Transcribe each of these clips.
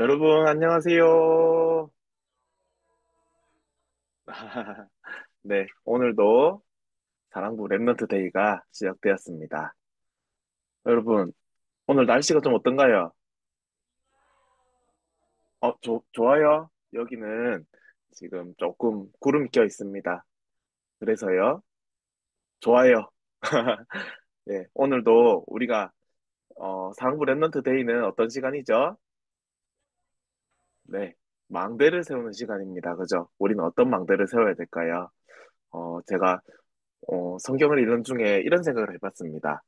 여러분, 안녕하세요. 네, 오늘도 사랑부 랩넌트 데이가 시작되었습니다. 여러분, 오늘 날씨가 좀 어떤가요? 좋아요. 여기는 지금 조금 구름이 껴 있습니다. 그래서요, 좋아요. 네, 오늘도 우리가, 사랑부 랩넌트 데이는 어떤 시간이죠? 네, 망대를 세우는 시간입니다. 그죠? 우리는 어떤 망대를 세워야 될까요? 제가, 성경을 읽는 중에 이런 생각을 해봤습니다.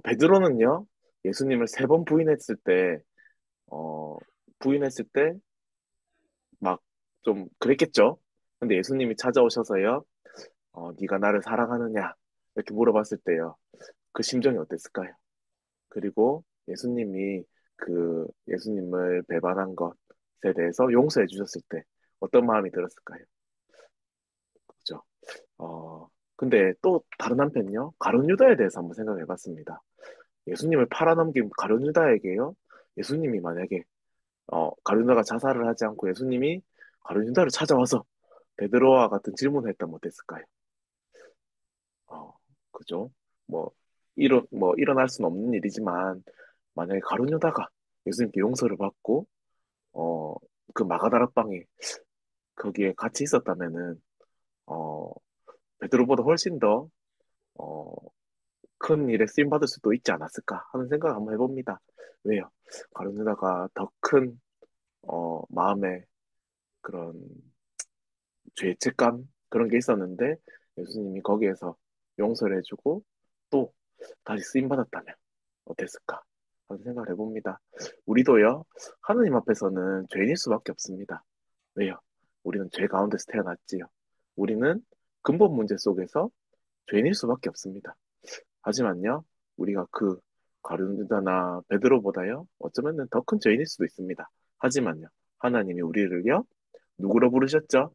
베드로는요, 예수님을 세 번 어, 부인했을 때, 막, 좀, 그랬겠죠? 근데 예수님이 찾아오셔서요, 네가 나를 사랑하느냐? 이렇게 물어봤을 때요, 그 심정이 어땠을까요? 그리고 예수님을 배반한 것에 대해서 용서해 주셨을 때, 어떤 마음이 들었을까요? 그죠? 근데 또 다른 한편요, 가룟 유다에 대해서 한번 생각해 봤습니다. 예수님을 팔아넘긴 가룟 유다에게요, 예수님이 만약에 가룟유다가 자살을 하지 않고 예수님이 가룟유다를 찾아와서 베드로와 같은 질문을 했다면 어땠을까요? 어, 그죠? 뭐, 일어날 수는 없는 일이지만, 만약에 가룟유다가 예수님께 용서를 받고, 어, 그 마가다락방에 거기에 같이 있었다면은, 어, 베드로보다 훨씬 더, 어, 큰 일에 쓰임받을 수도 있지 않았을까 하는 생각을 한번 해봅니다. 왜요? 가룟유다가 더 큰, 마음의 그런 죄책감 그런 게 있었는데 예수님이 거기에서 용서를 해주고 또 다시 쓰임 받았다면 어땠을까 하는 생각을 해봅니다. 우리도요, 하느님 앞에서는 죄인일 수밖에 없습니다. 왜요? 우리는 죄 가운데서 태어났지요. 우리는 근본 문제 속에서 죄인일 수밖에 없습니다. 하지만요, 우리가 그 가룟유다나 베드로보다요, 어쩌면 더 큰 죄인일 수도 있습니다. 하지만요, 하나님이 우리를요, 누구로 부르셨죠?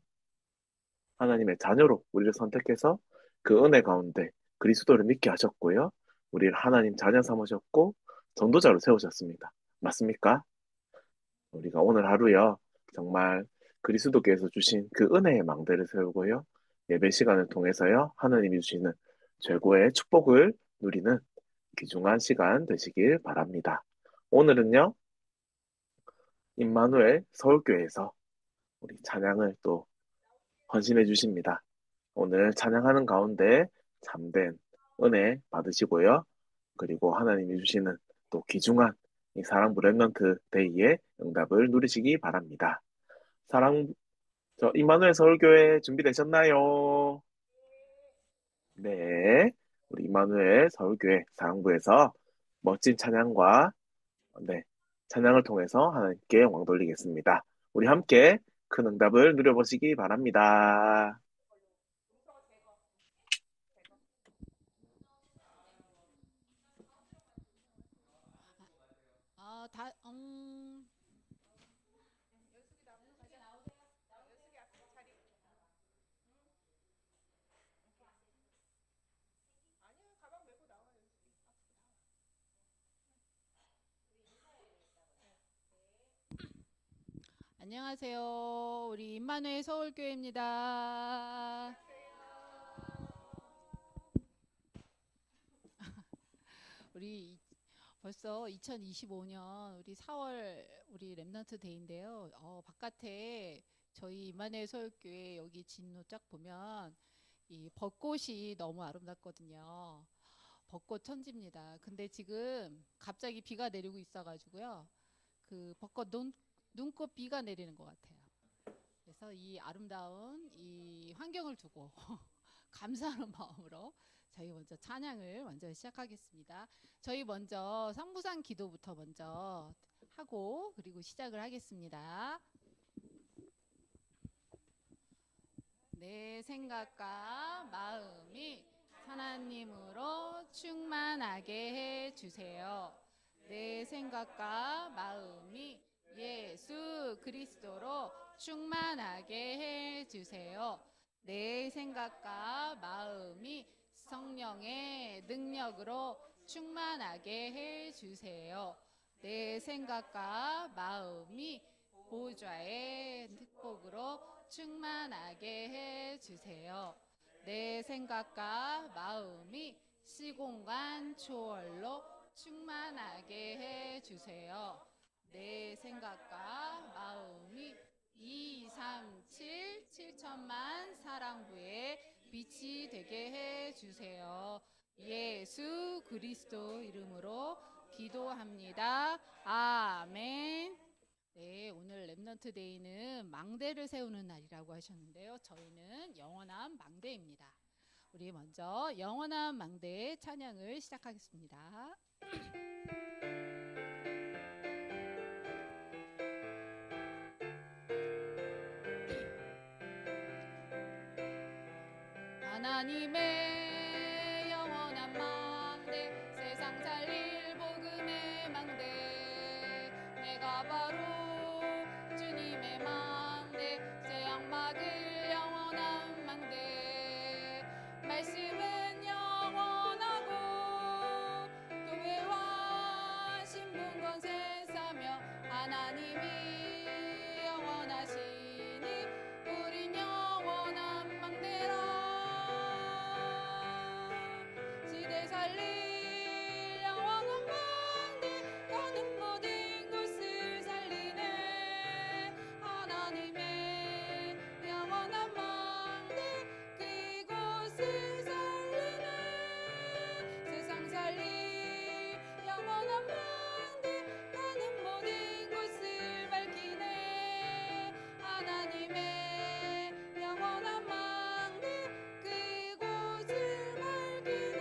하나님의 자녀로 우리를 선택해서 그 은혜 가운데 그리스도를 믿게 하셨고요. 우리를 하나님 자녀 삼으셨고 전도자로 세우셨습니다. 맞습니까? 우리가 오늘 하루요. 정말 그리스도께서 주신 그 은혜의 망대를 세우고요. 예배 시간을 통해서요. 하나님이 주시는 최고의 축복을 누리는 귀중한 시간 되시길 바랍니다. 오늘은요. 임마누엘 서울교회에서 우리 찬양을 또 헌신해 주십니다. 오늘 찬양하는 가운데 참된 은혜 받으시고요. 그리고 하나님이 주시는 또 귀중한 이 사랑부 랩넌트 데이의 응답을 누리시기 바랍니다. 사랑, 임마누엘 서울교회 준비되셨나요? 네. 우리 임마누엘 서울교회 사랑부에서 멋진 찬양과 네, 찬양을 통해서 하나님께 영광 돌리겠습니다. 우리 함께 큰 응답을 누려보시기 바랍니다. 아, 다, 안녕하세요. 우리 임마누엘 서울교회입니다. 우리 벌써 2025년 우리 4월 우리 랩넌트 데이인데요. 바깥에 저희 임마누엘 서울교회 여기 진로 쫙 보면 이 벚꽃이 너무 아름답거든요. 벚꽃 천지입니다. 근데 지금 갑자기 비가 내리고 있어가지고요. 그 벚꽃 눈꽃 비가 내리는 것 같아요. 그래서 이 아름다운 이 환경을 두고 감사하는 마음으로 저희 먼저 찬양을 먼저 시작하겠습니다. 저희 먼저 성부상 기도부터 먼저 하고 그리고 시작을 하겠습니다. 내 생각과 마음이 하나님으로 충만하게 해 주세요. 내 생각과 마음이 예수 그리스도로 충만하게 해 주세요. 내 생각과 마음이 성령의 능력으로 충만하게 해 주세요. 내 생각과 마음이 보좌의 특복으로 충만하게 해 주세요. 내 생각과 마음이 시공간 초월로 충만하게 해 주세요. 내 생각과 마음이 2, 3, 7, 7천만 사랑부의 빛이 되게 해 주세요. 예수 그리스도 이름으로 기도합니다. 아멘. 네, 오늘 렘넌트 데이는 망대를 세우는 날이라고 하셨는데요. 저희는 영원한 망대입니다. 우리 먼저 영원한 망대 찬양을 시작하겠습니다. 하나님의 영원한 망대 세상 살릴 복음의 망대 내가 바로 주님의 망대 재앙 막을 영원한 망대 말씀은 영원하고 교회와 신분 권세 사며 하나님이 영원하시니 우린 영원한 망대라 시대 살릴 영원한 망대 가는 모든 곳을 살리네 하나님의 영원한 망대 그곳을 살리네 세상 살릴 영원한 망대 가는 모든 곳을 밝히네 하나님의 영원한 망대 그곳을 밝히네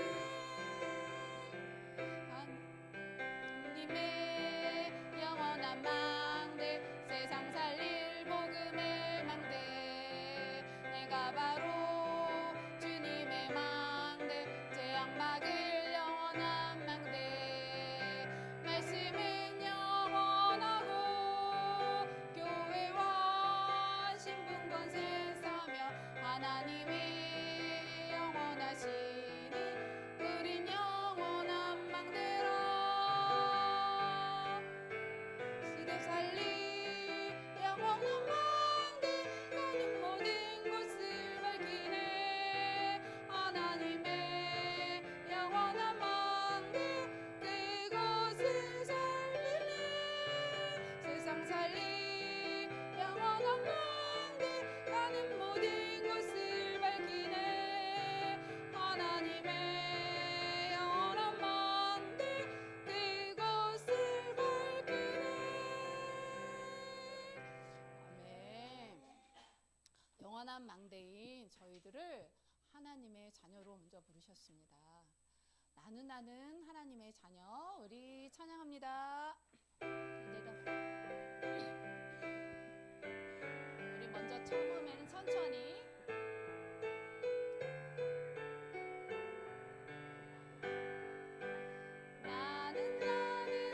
하나님의 영원한 망대 세상 살릴 복음의 망대 내가 바로 주님의 망대 재앙 막을 영원한 망대 말씀은 영원하고 교회와 신분 권세 사며 하나님이 영원하시니 우린 영원한 망대라 시대 살릴 영원한 망대 가는 모든 곳을 밝히네 하나님의 영원한 망대 그곳을 살리네 세상 살릴 영원한 망대 가는 모든 곳을 밝히네 하나님의 영원한 망대 그곳을 밝히네 아멘. 영원한 망대인 저희들을 하나님의 자녀로 먼저 부르셨습니다. 나는 하나님의 자녀 우리 찬양합니다. 우리 먼저 처음에는 천천히 나는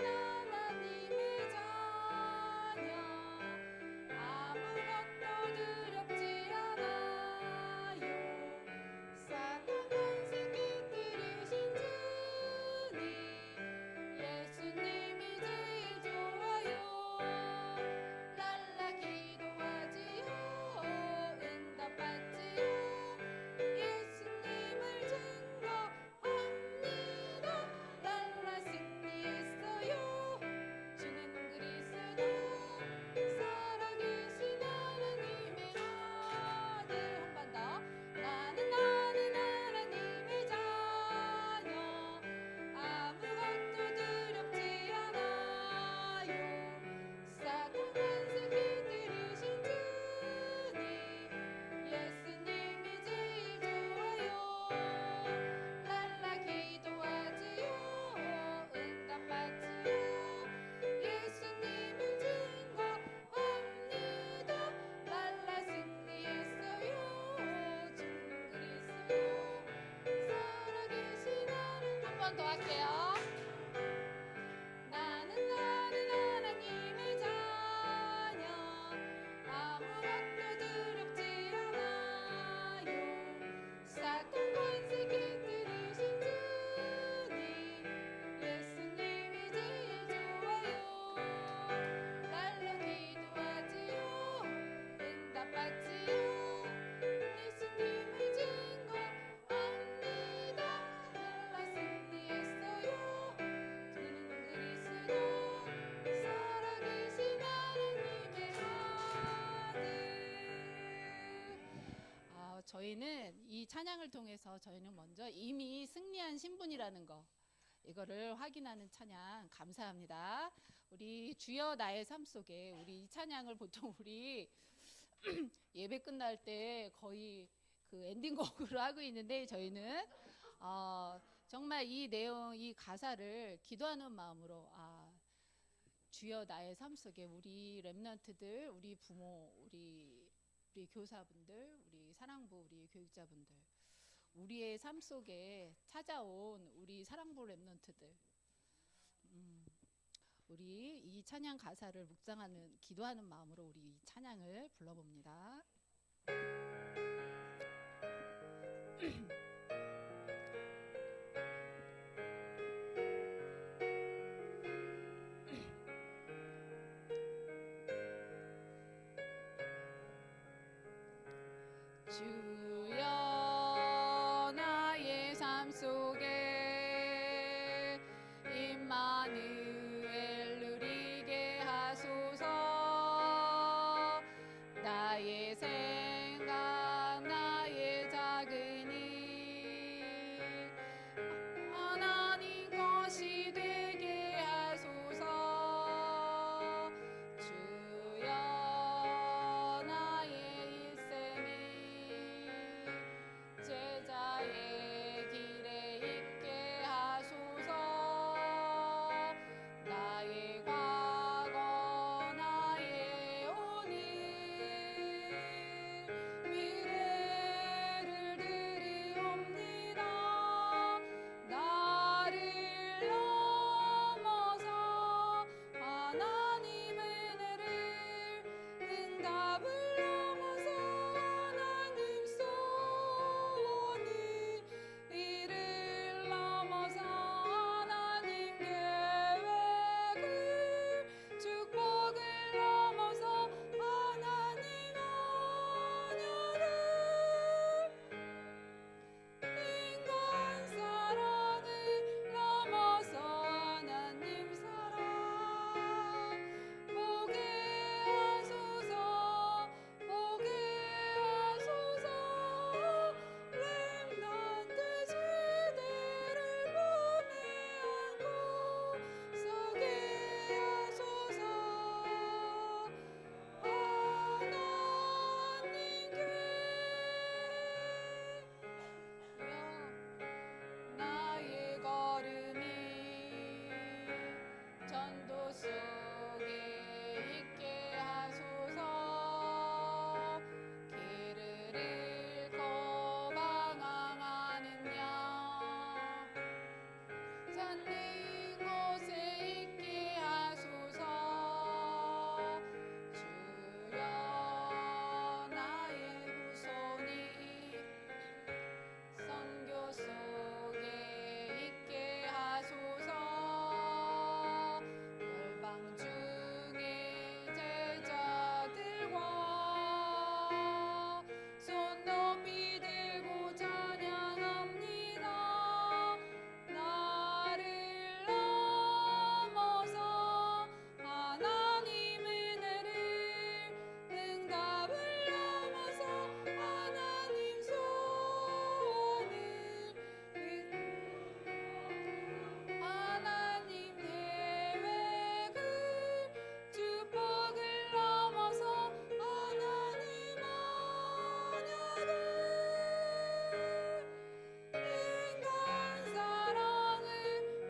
하나님의 자녀 아무것도 두렵지 않아요 사탄 권세 깃들이신 주님 예수님이 제일 좋아요 랄라 기도하지요 응답받지요 예수님을 증거합니다 랄라 승리했어요 주는 그리스도 살아계신 하나님의 아들 한 번 더 나는 하나님의 자녀 아무것도 두렵지 않아요 사탄 권세 깃들이신 주님 예수님이 제일 좋아요 랄라 기도하지요 응답받지요 예수님을 증거합니다 랄라 승리했어요 주는 그리스도 살아계신 하나님 한 번 더 할게요 나는 하나님의 자녀 아무것도 두렵지 않아요 사탄 권세 깃들이신 주님 예수님이 제일 좋아요 이제는 이 찬양을 통해서 저희는 먼저 이미 승리한 신분이라는 거, 이거를 확인하는 찬양 감사합니다. 우리 주여 나의 삶 속에, 우리 이 찬양을 보통 우리 예배 끝날 때 거의 그 엔딩곡으로 하고 있는데, 저희는 정말 이 내용, 이 가사를 기도하는 마음으로, 주여 나의 삶 속에 우리 렘넌트들, 우리 부모, 우리 교사분들, 우리 사랑부, 우리 교육자분들, 우리의 삶 속에 찾아온 우리 사랑부 렘넌트들, 우리 이 찬양 가사를 묵상하는, 기도하는 마음으로 우리 이 찬양을 불러봅니다. 주여 나의 삶 속에 임마누엘 누리게 하소서. 나의 생각 나의 작은 일 하나님 것이 되게 하소서. 주여 나의 일생이 제자의 길에 있게 하소서. 나의 과거 나의 오늘 미래를 드리옵니다. 나를 넘어서 하나님 은혜를, 응답을 넘어서 하나님 소원을, 이를 넘어서 하나님 계획을, 축복을 넘어서 하나님 언약을, 인간 사랑을 넘어서 하나님 사랑 보게 하소서. 보게 하소서. 렘넌트 세대를 품에 안고 서게 하소서. 하나님께 나의 걸음이 전도 속에 있게 하소서. 길을 잃고 방황하는 양 찾는 곳에 있게 하소서. 주여 나의 후손이 선교 속에 있게 하소서. 열방 중에 제자들과 손 높이 들고 찬양합니다. 나를 넘어서 하나님 은혜를, 응답을 넘어서 하나님 소원을, 하나님 계획을, 축복을 넘어서 하나님 언약을, 인간 사랑을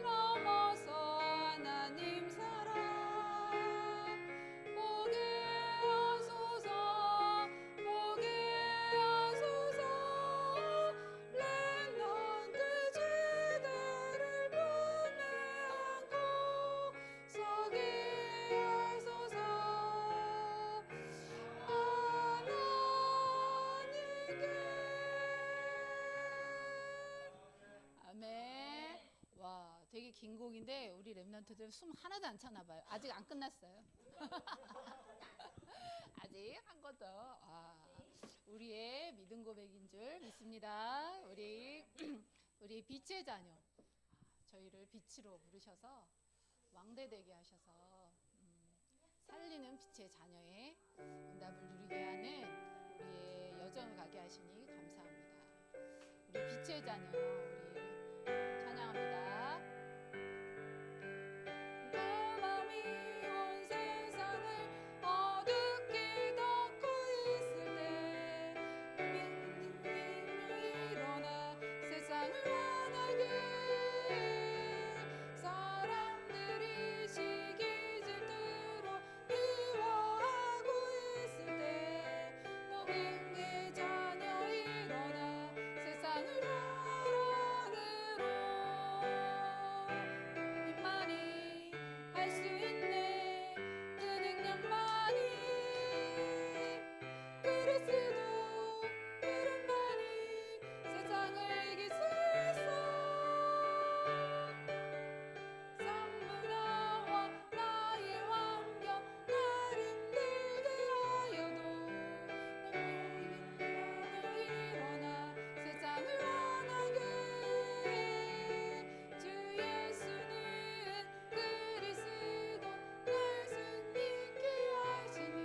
넘어서 하나님 사랑 보게 하소서. 보게 하소서. 렘넌트 세대를 품에 안고 서게 하소서. 하나님께. 아멘. 와, 되게 긴 곡인데 우리 렘넌트들 숨 하나도 안 차나 봐요. 아직 안 끝났어요. 아직 한 것 더. 우리의 믿음 고백인 줄 믿습니다. 우리 빛의 자녀, 저희를 빛으로 부르셔서 왕대되게 하셔서 살리는 빛의 자녀의 응답을 누리게 하는 우리의 여정을 가게 하시니 감사합니다. 우리 빛의 자녀 우리 찬양합니다. 내 맘이 온 세상을 어둡게 덮고 있을 때 일어나 세상을 환하게 사람들이 시기 질투로 미워하고 있을 때 너의 자녀 일어나 세상을 사랑으로 입만이 할 수 있네 그 능력만이 그리스도 그런다니 세상을 이길 수 있어 산문화와 나의 환경 날 힘들게 하여도 너무 일어나 세상을 환하게 주 예수는 그리스도 날 승리케 하시니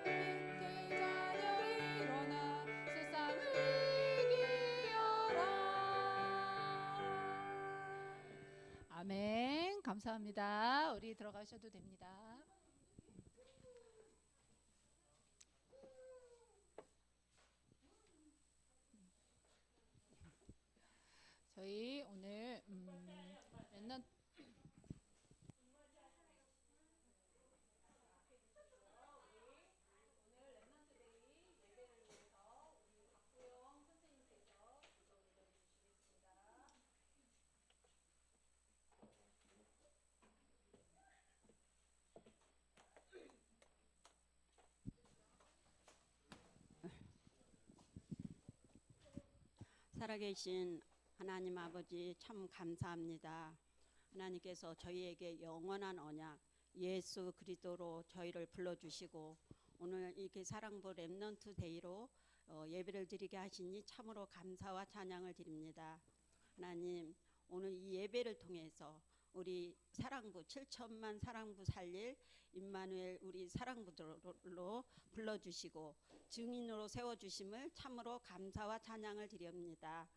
빛의 자녀 일어나 세상을 이기어라. 아멘. 감사합니다. 우리 들어가셔도 됩니다. 저희 오늘 랜선 살아계신 하나님 아버지 참 감사합니다. 하나님께서 저희에게 영원한 언약 예수 그리스도로 저희를 불러주시고 오늘 이렇게 사랑부 렘넌트 데이로 예배를 드리게 하시니 참으로 감사와 찬양을 드립니다. 하나님 오늘 이 예배를 통해서 우리 사랑부 7천만 사랑부 살릴 임마누엘 우리 사랑부들로 불러주시고 증인으로 세워주심을 참으로 감사와 찬양을 드립니다.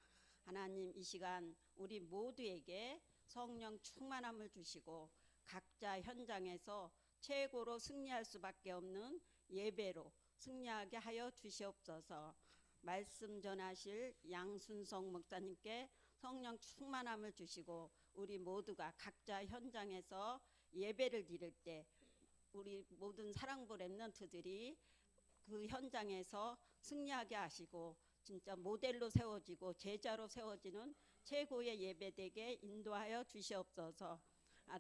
하나님 이 시간 우리 모두에게 성령 충만함을 주시고 각자 현장에서 최고로 승리할 수밖에 없는 예배로 승리하게 하여 주시옵소서. 말씀 전하실 양순성 목사님께 성령 충만함을 주시고 우리 모두가 각자 현장에서 예배를 드릴 때 우리 모든 사랑부 렘넌트들이 그 현장에서 승리하게 하시고 진짜 모델로 세워지고 제자로 세워지는 최고의 예배되게 인도하여 주시옵소서.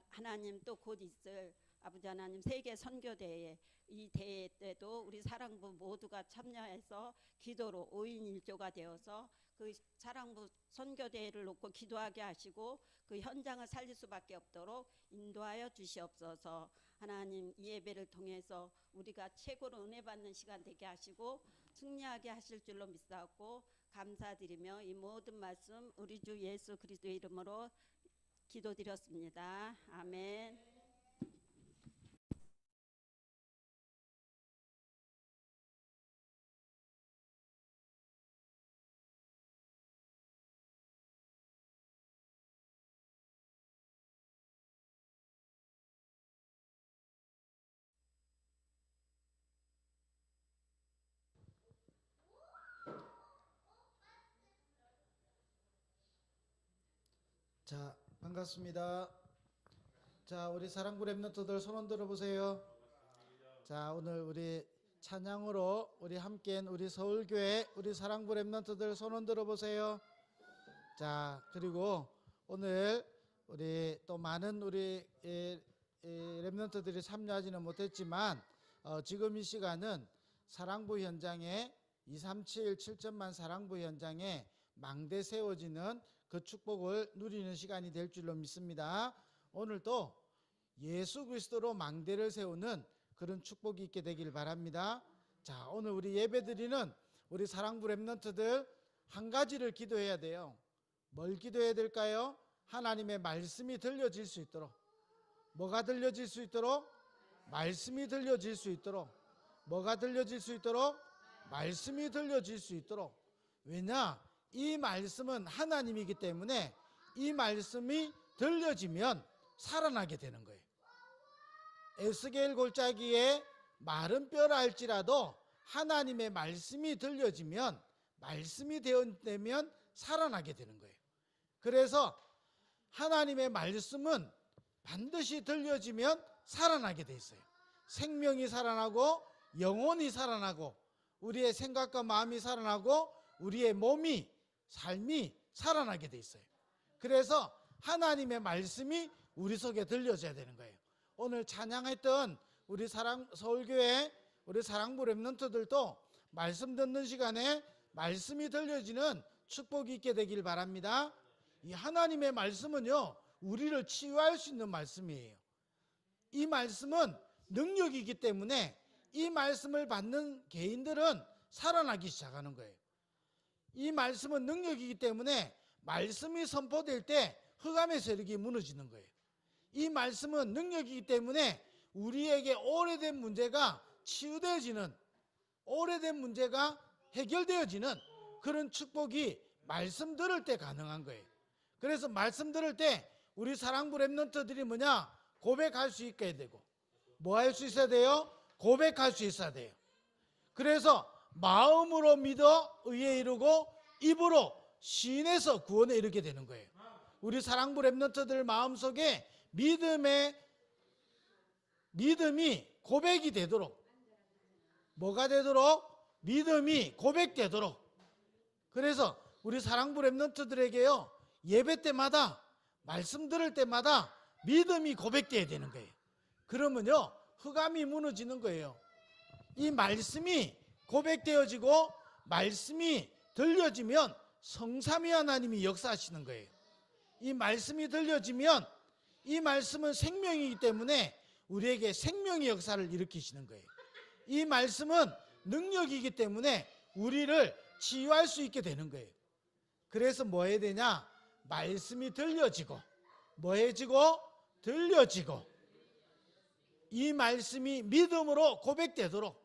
하나님 또 곧 있을 아버지 하나님 세계 선교대회 이 대회 때도 우리 사랑부 모두가 참여해서 기도로 5인 1조가 되어서 그 사랑부 선교대회를 놓고 기도하게 하시고 그 현장을 살릴 수밖에 없도록 인도하여 주시옵소서. 하나님 이 예배를 통해서 우리가 최고로 은혜 받는 시간 되게 하시고 승리하게 하실 줄로 믿사옵고 감사드리며 이 모든 말씀 우리 주 예수 그리스도의 이름으로 기도드렸습니다. 아멘. 자, 반갑습니다. 자, 우리 사랑부 렘넌트들 손 흔들어 보세요. 자, 오늘 우리 찬양으로 우리 함께한 우리 서울교회 우리 사랑부 렘넌트들 손 흔들어 보세요. 자, 그리고 오늘 우리 또 많은 우리 렘넌트들이 참여하지는 못했지만 지금 이 시간은 사랑부 현장에 237 7천만 사랑부 현장에 망대 세워지는 그 축복을 누리는 시간이 될 줄로 믿습니다. 오늘도 예수 그리스도로 망대를 세우는 그런 축복이 있게 되길 바랍니다. 자, 오늘 우리 예배드리는 우리 사랑부 렘넌트들 한 가지를 기도해야 돼요. 뭘 기도해야 될까요? 하나님의 말씀이 들려질 수 있도록. 뭐가 들려질 수 있도록? 말씀이 들려질 수 있도록. 뭐가 들려질 수 있도록? 말씀이 들려질 수 있도록. 왜냐? 이 말씀은 하나님이기 때문에 이 말씀이 들려지면 살아나게 되는 거예요. 에스겔 골짜기에 마른 뼈라 할지라도 하나님의 말씀이 들려지면, 말씀이 되면 살아나게 되는 거예요. 그래서 하나님의 말씀은 반드시 들려지면 살아나게 돼 있어요. 생명이 살아나고 영혼이 살아나고 우리의 생각과 마음이 살아나고 우리의 몸이, 삶이 살아나게 돼 있어요. 그래서 하나님의 말씀이 우리 속에 들려져야 되는 거예요. 오늘 찬양했던 우리 서울교회 우리 사랑부 렘넌트들도 말씀 듣는 시간에 말씀이 들려지는 축복이 있게 되길 바랍니다. 이 하나님의 말씀은요, 우리를 치유할 수 있는 말씀이에요. 이 말씀은 능력이기 때문에 이 말씀을 받는 개인들은 살아나기 시작하는 거예요. 이 말씀은 능력이기 때문에 말씀이 선포될 때 흑암의 세력이 무너지는 거예요. 이 말씀은 능력이기 때문에 우리에게 오래된 문제가 치유되어지는, 오래된 문제가 해결되어지는 그런 축복이 말씀 들을 때 가능한 거예요. 그래서 말씀 들을 때 우리 사랑부 렘넌트들이 뭐냐? 고백할 수 있게 되고, 뭐 할 수 있어야 돼요? 고백할 수 있어야 돼요. 그래서 마음으로 믿어 의에 이르고 입으로 시인해서 구원에 이르게 되는 거예요. 우리 사랑부 렘넌트들 마음속에 믿음이 고백이 되도록, 뭐가 되도록? 믿음이 고백되도록. 그래서 우리 사랑부 렘넌트들에게요, 예배 때마다, 말씀 들을 때마다 믿음이 고백되어야 되는 거예요. 그러면요, 흑암이 무너지는 거예요. 이 말씀이 고백되어지고 말씀이 들려지면 성삼위 하나님이 역사하시는 거예요. 이 말씀이 들려지면 이 말씀은 생명이기 때문에 우리에게 생명의 역사를 일으키시는 거예요. 이 말씀은 능력이기 때문에 우리를 치유할 수 있게 되는 거예요. 그래서 뭐 해야 되냐? 말씀이 들려지고, 뭐 해지고? 들려지고, 이 말씀이 믿음으로 고백되도록,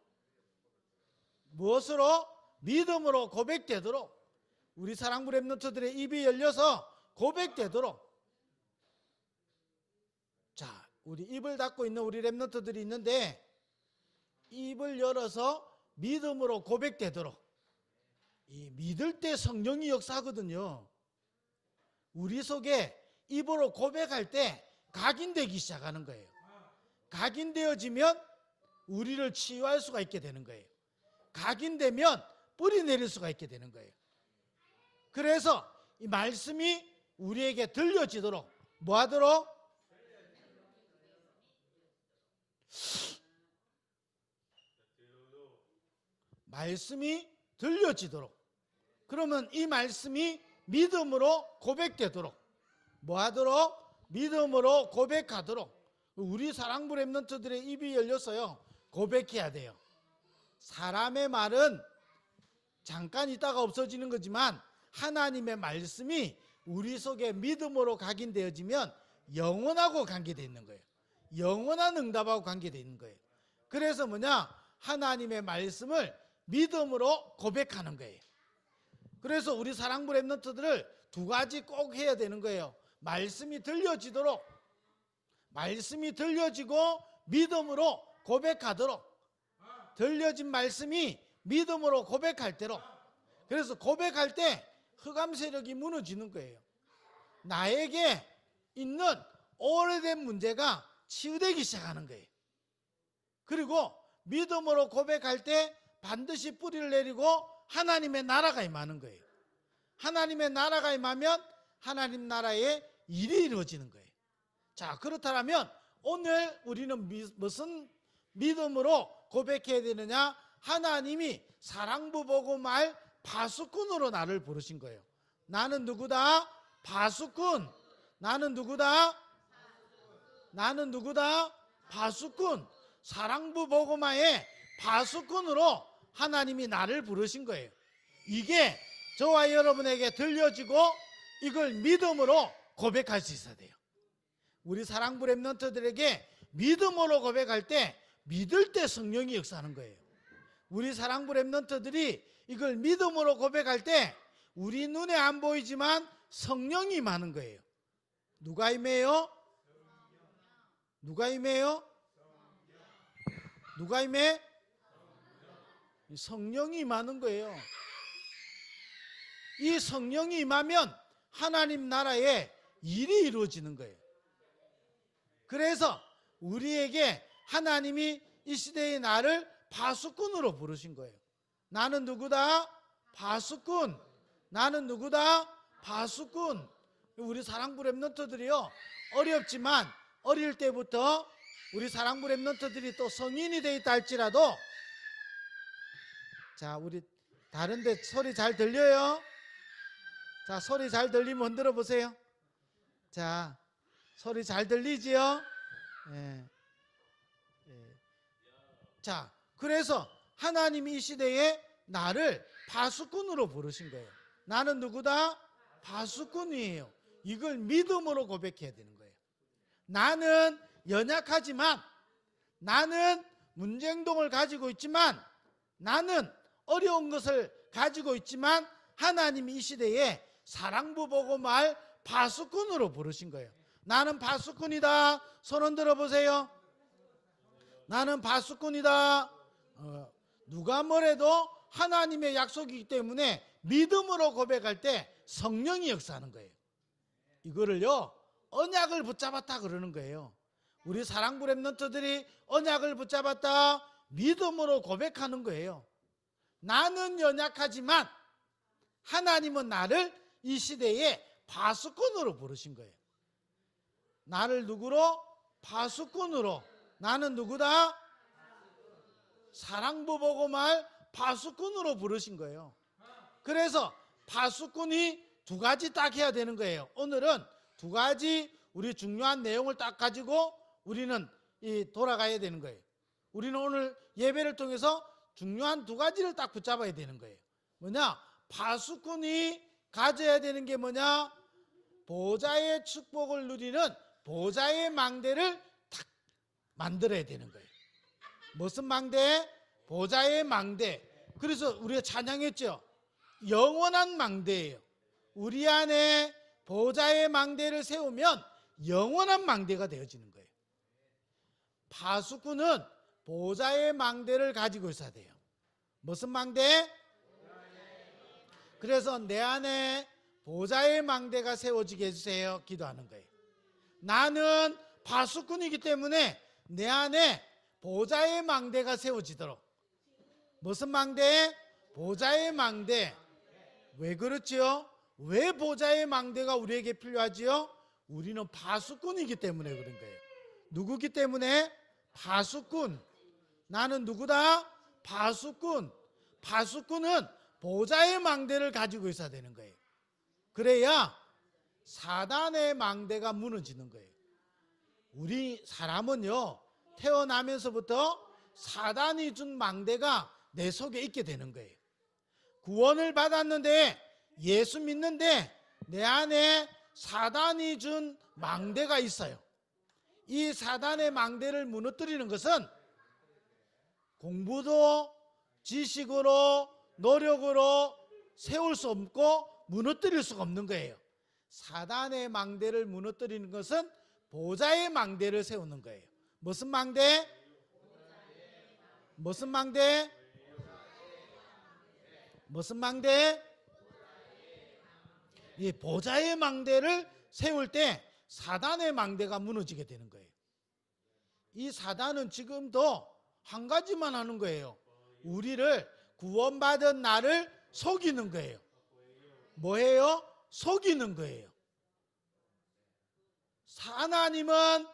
무엇으로? 믿음으로 고백되도록, 우리 사랑부 렘넌트들의 입이 열려서 고백되도록. 자, 우리 입을 닫고 있는 우리 렘넌트들이 있는데 입을 열어서 믿음으로 고백되도록. 이 믿을 때 성령이 역사하거든요. 우리 속에 입으로 고백할 때 각인되기 시작하는 거예요. 각인되어지면 우리를 치유할 수가 있게 되는 거예요. 각인되면 뿌리 내릴 수가 있게 되는 거예요. 그래서 이 말씀이 우리에게 들려지도록, 뭐 하도록? 말씀이 들려지도록. 그러면 이 말씀이 믿음으로 고백되도록, 뭐 하도록? 믿음으로 고백하도록. 우리 사랑부 렘넌트들의 입이 열렸어요. 고백해야 돼요. 사람의 말은 잠깐 있다가 없어지는 거지만 하나님의 말씀이 우리 속에 믿음으로 각인되어지면 영원하고 관계되어 있는 거예요. 영원한 응답하고 관계되어 있는 거예요. 그래서 뭐냐? 하나님의 말씀을 믿음으로 고백하는 거예요. 그래서 우리 사랑부 렘넌트들을 두 가지 꼭 해야 되는 거예요. 말씀이 들려지도록, 말씀이 들려지고 믿음으로 고백하도록, 들려진 말씀이 믿음으로 고백할 대로. 그래서 고백할 때 흑암 세력이 무너지는 거예요. 나에게 있는 오래된 문제가 치유되기 시작하는 거예요. 그리고 믿음으로 고백할 때 반드시 뿌리를 내리고 하나님의 나라가 임하는 거예요. 하나님의 나라가 임하면 하나님 나라의 일이 이루어지는 거예요. 자, 그렇다면 오늘 우리는 무슨 믿음으로 고백해야 되느냐? 하나님이 사랑부 복음할 파수꾼으로 나를 부르신 거예요. 나는 누구다? 파수꾼. 나는 누구다? 나는 누구다? 파수꾼. 사랑부 복음화의 파수꾼으로 하나님이 나를 부르신 거예요. 이게 저와 여러분에게 들려지고 이걸 믿음으로 고백할 수 있어야 돼요. 우리 사랑부 렘넌트들에게 믿음으로 고백할 때 믿을 때 성령이 역사하는 거예요. 우리 사랑부 렘넌트들이 이걸 믿음으로 고백할 때 우리 눈에 안 보이지만 성령이 임하는 거예요. 누가 임해요? 누가 임해요? 누가 임해? 성령이 임하는 거예요. 이 성령이 임하면 하나님 나라에 일이 이루어지는 거예요. 그래서 우리에게 하나님이 이 시대의 나를 파수꾼으로 부르신 거예요. 나는 누구다? 파수꾼. 나는 누구다? 파수꾼. 우리 사랑부 렘넌트들이요, 어렵지만 어릴 때부터 우리 사랑부 렘넌트들이 또 성인이 돼 있다 할지라도, 자, 우리 다른데 소리 잘 들려요? 자, 소리 잘 들리면 흔들어 보세요. 자, 소리 잘 들리지요? 예. 예. 자, 그래서 하나님이 이 시대에 나를 파수꾼으로 부르신 거예요. 나는 누구다? 파수꾼이에요. 이걸 믿음으로 고백해야 되는 거예요. 나는 연약하지만, 나는 문제행동을 가지고 있지만, 나는 어려운 것을 가지고 있지만, 하나님이 이 시대에 사랑부 복음을 파수꾼으로 부르신 거예요. 나는 파수꾼이다. 손 흔들어 보세요. 나는 파수꾼이다. 누가 뭐래도 하나님의 약속이기 때문에 믿음으로 고백할 때 성령이 역사하는 거예요. 이거를요, 언약을 붙잡았다 그러는 거예요. 우리 사랑부 렘넌트들이 언약을 붙잡았다, 믿음으로 고백하는 거예요. 나는 연약하지만 하나님은 나를 이 시대에 파수꾼으로 부르신 거예요. 나를 누구로? 파수꾼으로. 나는 누구다? 사랑부 복음을 파수꾼으로 부르신 거예요. 그래서 파수꾼이 두 가지 딱 해야 되는 거예요. 오늘은 두 가지 우리 중요한 내용을 딱 가지고 우리는 돌아가야 되는 거예요. 우리는 오늘 예배를 통해서 중요한 두 가지를 딱 붙잡아야 되는 거예요. 뭐냐? 파수꾼이 가져야 되는 게 뭐냐? 보좌의 축복을 누리는 보좌의 망대를 딱 만들어야 되는 거예요. 무슨 망대? 보좌의 망대. 그래서 우리가 찬양했죠. 영원한 망대예요. 우리 안에 보좌의 망대를 세우면 영원한 망대가 되어지는 거예요. 파수꾼은 보좌의 망대를 가지고 있어야 돼요. 무슨 망대? 그래서 내 안에 보좌의 망대가 세워지게 해주세요. 기도하는 거예요. 나는 파수꾼이기 때문에 내 안에 보좌의 망대가 세워지도록. 무슨 망대? 보좌의 망대. 왜 그렇지요? 왜 보좌의 망대가 우리에게 필요하지요? 우리는 파수꾼이기 때문에 그런 거예요. 누구기 때문에? 파수꾼. 나는 누구다? 파수꾼. 파수꾼은 보좌의 망대를 가지고 있어야 되는 거예요. 그래야 사단의 망대가 무너지는 거예요. 우리 사람은요, 태어나면서부터 사단이 준 망대가 내 속에 있게 되는 거예요. 구원을 받았는데, 예수 믿는데 내 안에 사단이 준 망대가 있어요. 이 사단의 망대를 무너뜨리는 것은 공부도 지식으로 노력으로 세울 수 없고 무너뜨릴 수가 없는 거예요. 사단의 망대를 무너뜨리는 것은 보좌의 망대를 세우는 거예요. 무슨 망대? 무슨 망대? 무슨 망대? 이 보좌의 망대를 세울 때 사단의 망대가 무너지게 되는 거예요. 이 사단은 지금도 한 가지만 하는 거예요. 우리를 구원받은 나를 속이는 거예요. 뭐예요? 속이는 거예요. 하나님은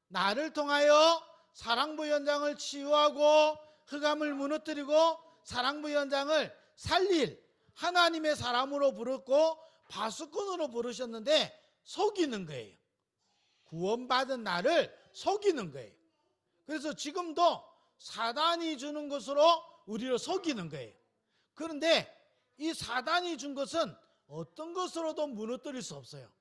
나를 통하여 사랑부 현장을 치유하고 흑암을 무너뜨리고 사랑부 현장을 살릴 하나님의 사람으로 부르고 파수꾼으로 부르셨는데 속이는 거예요. 구원받은 나를 속이는 거예요. 그래서 지금도 사단이 주는 것으로 우리를 속이는 거예요. 그런데 이 사단이 준 것은 어떤 것으로도 무너뜨릴 수 없어요.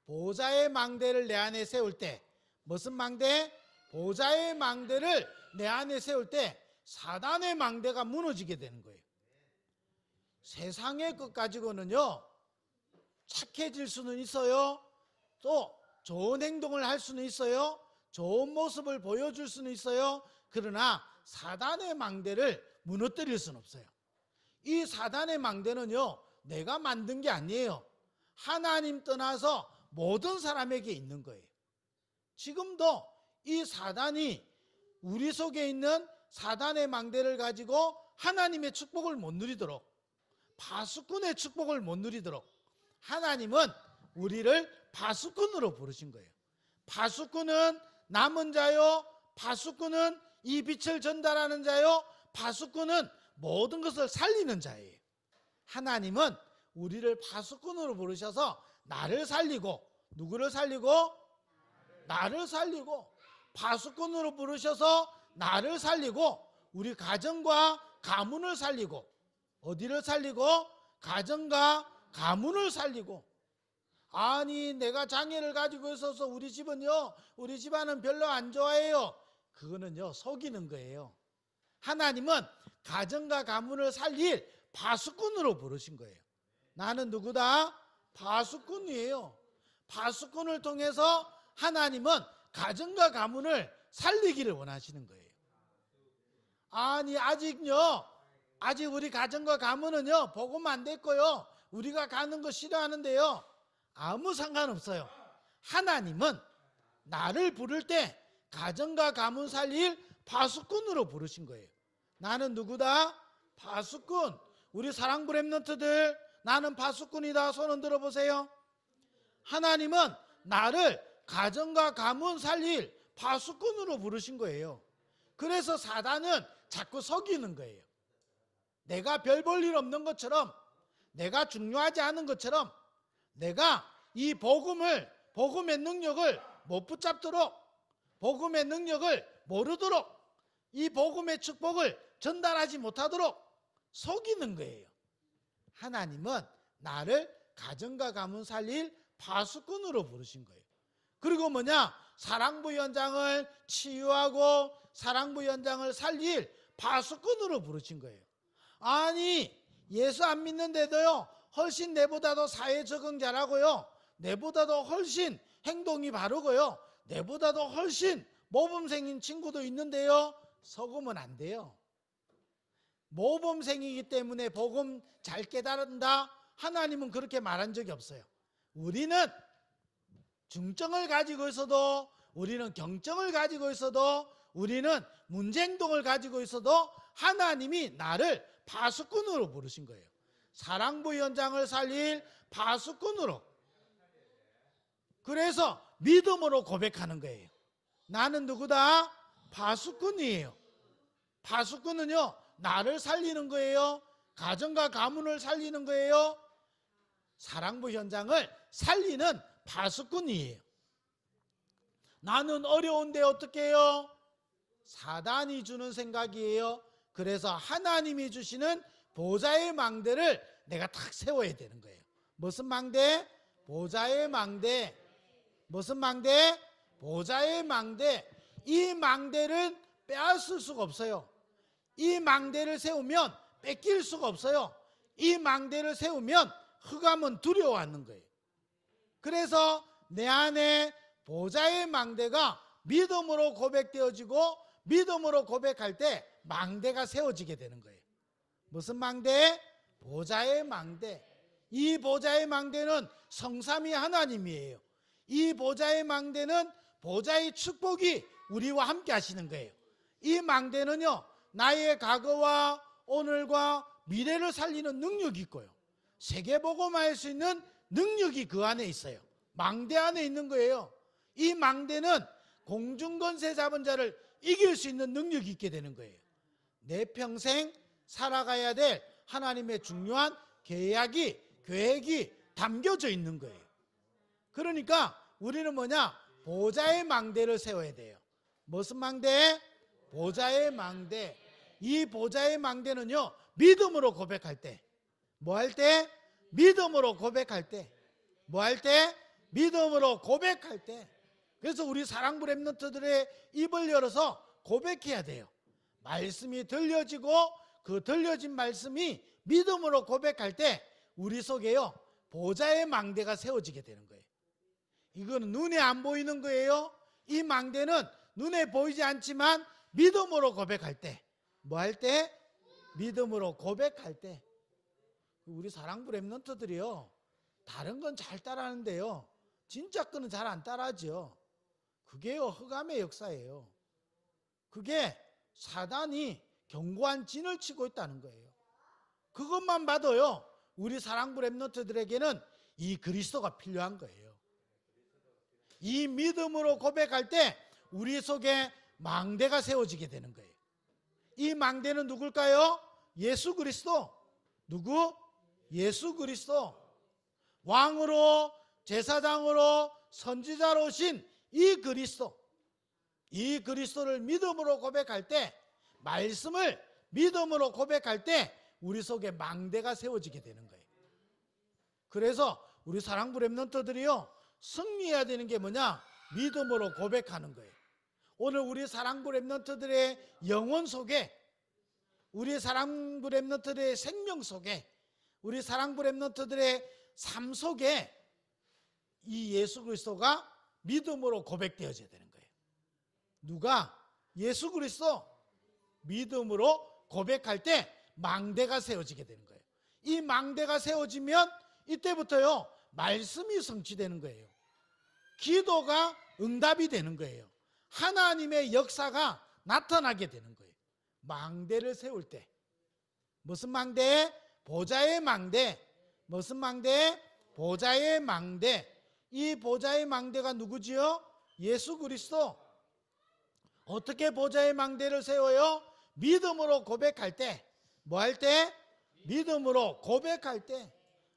보좌의 망대를 내 안에 세울 때, 무슨 망대? 보좌의 망대를 내 안에 세울 때 사단의 망대가 무너지게 되는 거예요. 세상의 것 가지고는요, 착해질 수는 있어요. 또 좋은 행동을 할 수는 있어요. 좋은 모습을 보여줄 수는 있어요. 그러나 사단의 망대를 무너뜨릴 수는 없어요. 이 사단의 망대는요, 내가 만든 게 아니에요. 하나님 떠나서 모든 사람에게 있는 거예요. 지금도 이 사단이 우리 속에 있는 사단의 망대를 가지고 하나님의 축복을 못 누리도록, 파수꾼의 축복을 못 누리도록 하나님은 우리를 파수꾼으로 부르신 거예요. 파수꾼은 남은 자요, 파수꾼은 이 빛을 전달하는 자요, 파수꾼은 모든 것을 살리는 자예요. 하나님은 우리를 파수꾼으로 부르셔서 나를 살리고, 누구를 살리고? 나를 살리고, 파수꾼으로 부르셔서 나를 살리고, 우리 가정과 가문을 살리고, 어디를 살리고? 가정과 가문을 살리고. 아니, 내가 장애를 가지고 있어서 우리 집안은 별로 안 좋아해요. 그거는요, 속이는 거예요. 하나님은 가정과 가문을 살릴 파수꾼으로 부르신 거예요. 나는 누구다? 파수꾼이에요. 파수꾼을 통해서 하나님은 가정과 가문을 살리기를 원하시는 거예요. 아니, 아직 우리 가정과 가문은요, 복음 안 됐고요, 우리가 가는 거 싫어하는데요, 아무 상관없어요. 하나님은 나를 부를 때 가정과 가문 살릴 파수꾼으로 부르신 거예요. 나는 누구다? 파수꾼. 우리 사랑부 렘넌트들, 나는 파수꾼이다. 손 흔들어 보세요. 하나님은 나를 가정과 가문 살릴 파수꾼으로 부르신 거예요. 그래서 사단은 자꾸 속이는 거예요. 내가 별 볼 일 없는 것처럼, 내가 중요하지 않은 것처럼, 내가 이 복음의 능력을 못 붙잡도록, 복음의 능력을 모르도록, 이 복음의 축복을 전달하지 못하도록 속이는 거예요. 하나님은 나를 가정과 가문 살릴 파수꾼으로 부르신 거예요. 그리고 사랑부 현장을 치유하고 사랑부 현장을 살릴 파수꾼으로 부르신 거예요. 아니, 예수 안 믿는데도요, 훨씬 내보다도 사회 적응 잘하고요, 내보다도 훨씬 행동이 바르고요, 내보다도 훨씬 모범생인 친구도 있는데요, 속으면 안 돼요. 모범생이기 때문에 복음 잘 깨달은다, 하나님은 그렇게 말한 적이 없어요. 우리는 중증을 가지고 있어도, 우리는 경증을 가지고 있어도, 우리는 문제행동을 가지고 있어도 하나님이 나를 파수꾼으로 부르신 거예요. 사랑부 현장을 살릴 파수꾼으로. 그래서 믿음으로 고백하는 거예요. 나는 누구다? 파수꾼이에요. 파수꾼은요, 나를 살리는 거예요. 가정과 가문을 살리는 거예요. 사랑부 현장을 살리는 파수꾼이에요. 나는 어려운데 어떻게 해요? 사단이 주는 생각이에요. 그래서 하나님이 주시는 보좌의 망대를 내가 탁 세워야 되는 거예요. 무슨 망대? 보좌의 망대. 무슨 망대? 보좌의 망대. 이 망대를 빼앗을 수가 없어요. 이 망대를 세우면 뺏길 수가 없어요. 이 망대를 세우면 흑암은 두려워하는 거예요. 그래서 내 안에 보좌의 망대가 믿음으로 고백되어지고, 믿음으로 고백할 때 망대가 세워지게 되는 거예요. 무슨 망대? 보좌의 망대. 이 보좌의 망대는 성삼위 하나님이에요. 이 보좌의 망대는 보좌의 축복이 우리와 함께 하시는 거예요. 이 망대는요, 나의 과거와 오늘과 미래를 살리는 능력이 있고요, 세계복음화할 수 있는 능력이 그 안에 있어요. 망대 안에 있는 거예요. 이 망대는 공중권세 잡은 자를 이길 수 있는 능력이 있게 되는 거예요. 내 평생 살아가야 될 하나님의 중요한 계획이 담겨져 있는 거예요. 그러니까 우리는 보좌의 망대를 세워야 돼요. 무슨 망대? 보좌의 망대. 이 보좌의 망대는요, 믿음으로 고백할 때. 뭐 할 때? 믿음으로 고백할 때. 뭐 할 때? 믿음으로 고백할 때. 그래서 우리 사랑부 렘넌트들의 입을 열어서 고백해야 돼요. 말씀이 들려지고 그 들려진 말씀이 믿음으로 고백할 때 우리 속에요 보좌의 망대가 세워지게 되는 거예요. 이거는 눈에 안 보이는 거예요. 이 망대는 눈에 보이지 않지만 믿음으로 고백할 때, 뭐 할 때? 믿음으로 고백할 때. 우리 사랑부 렘넌트들이요 다른 건 잘 따라하는데요 진짜 거는 잘 안 따라하죠. 그게요 흑암의 역사예요. 그게 사단이 견고한 진을 치고 있다는 거예요. 그것만 봐도요 우리 사랑부 렘넌트들에게는 이 그리스도가 필요한 거예요. 이 믿음으로 고백할 때 우리 속에 망대가 세워지게 되는 거예요. 이 망대는 누굴까요? 예수 그리스도. 누구? 예수 그리스도. 왕으로 제사장으로 선지자로 오신 이 그리스도. 이 그리스도를 믿음으로 고백할 때, 말씀을 믿음으로 고백할 때 우리 속에 망대가 세워지게 되는 거예요. 그래서 우리 사랑부 렘넌트들이요 승리해야 되는 게 뭐냐? 믿음으로 고백하는 거예요. 오늘 우리 사랑부 렘넌트들의 영혼 속에, 우리 사랑부 렘넌트들의 생명 속에, 우리 사랑부 렘넌트들의 삶 속에 이 예수 그리스도가 믿음으로 고백되어져야 되는 거예요. 누가? 예수 그리스도. 믿음으로 고백할 때 망대가 세워지게 되는 거예요. 이 망대가 세워지면 이때부터요 말씀이 성취되는 거예요. 기도가 응답이 되는 거예요. 하나님의 역사가 나타나게 되는 거예요. 망대를 세울 때. 무슨 망대? 보좌의 망대. 무슨 망대? 보좌의 망대. 이 보좌의 망대가 누구지요? 예수 그리스도. 어떻게 보좌의 망대를 세워요? 믿음으로 고백할 때. 뭐 할 때? 믿음으로 고백할 때.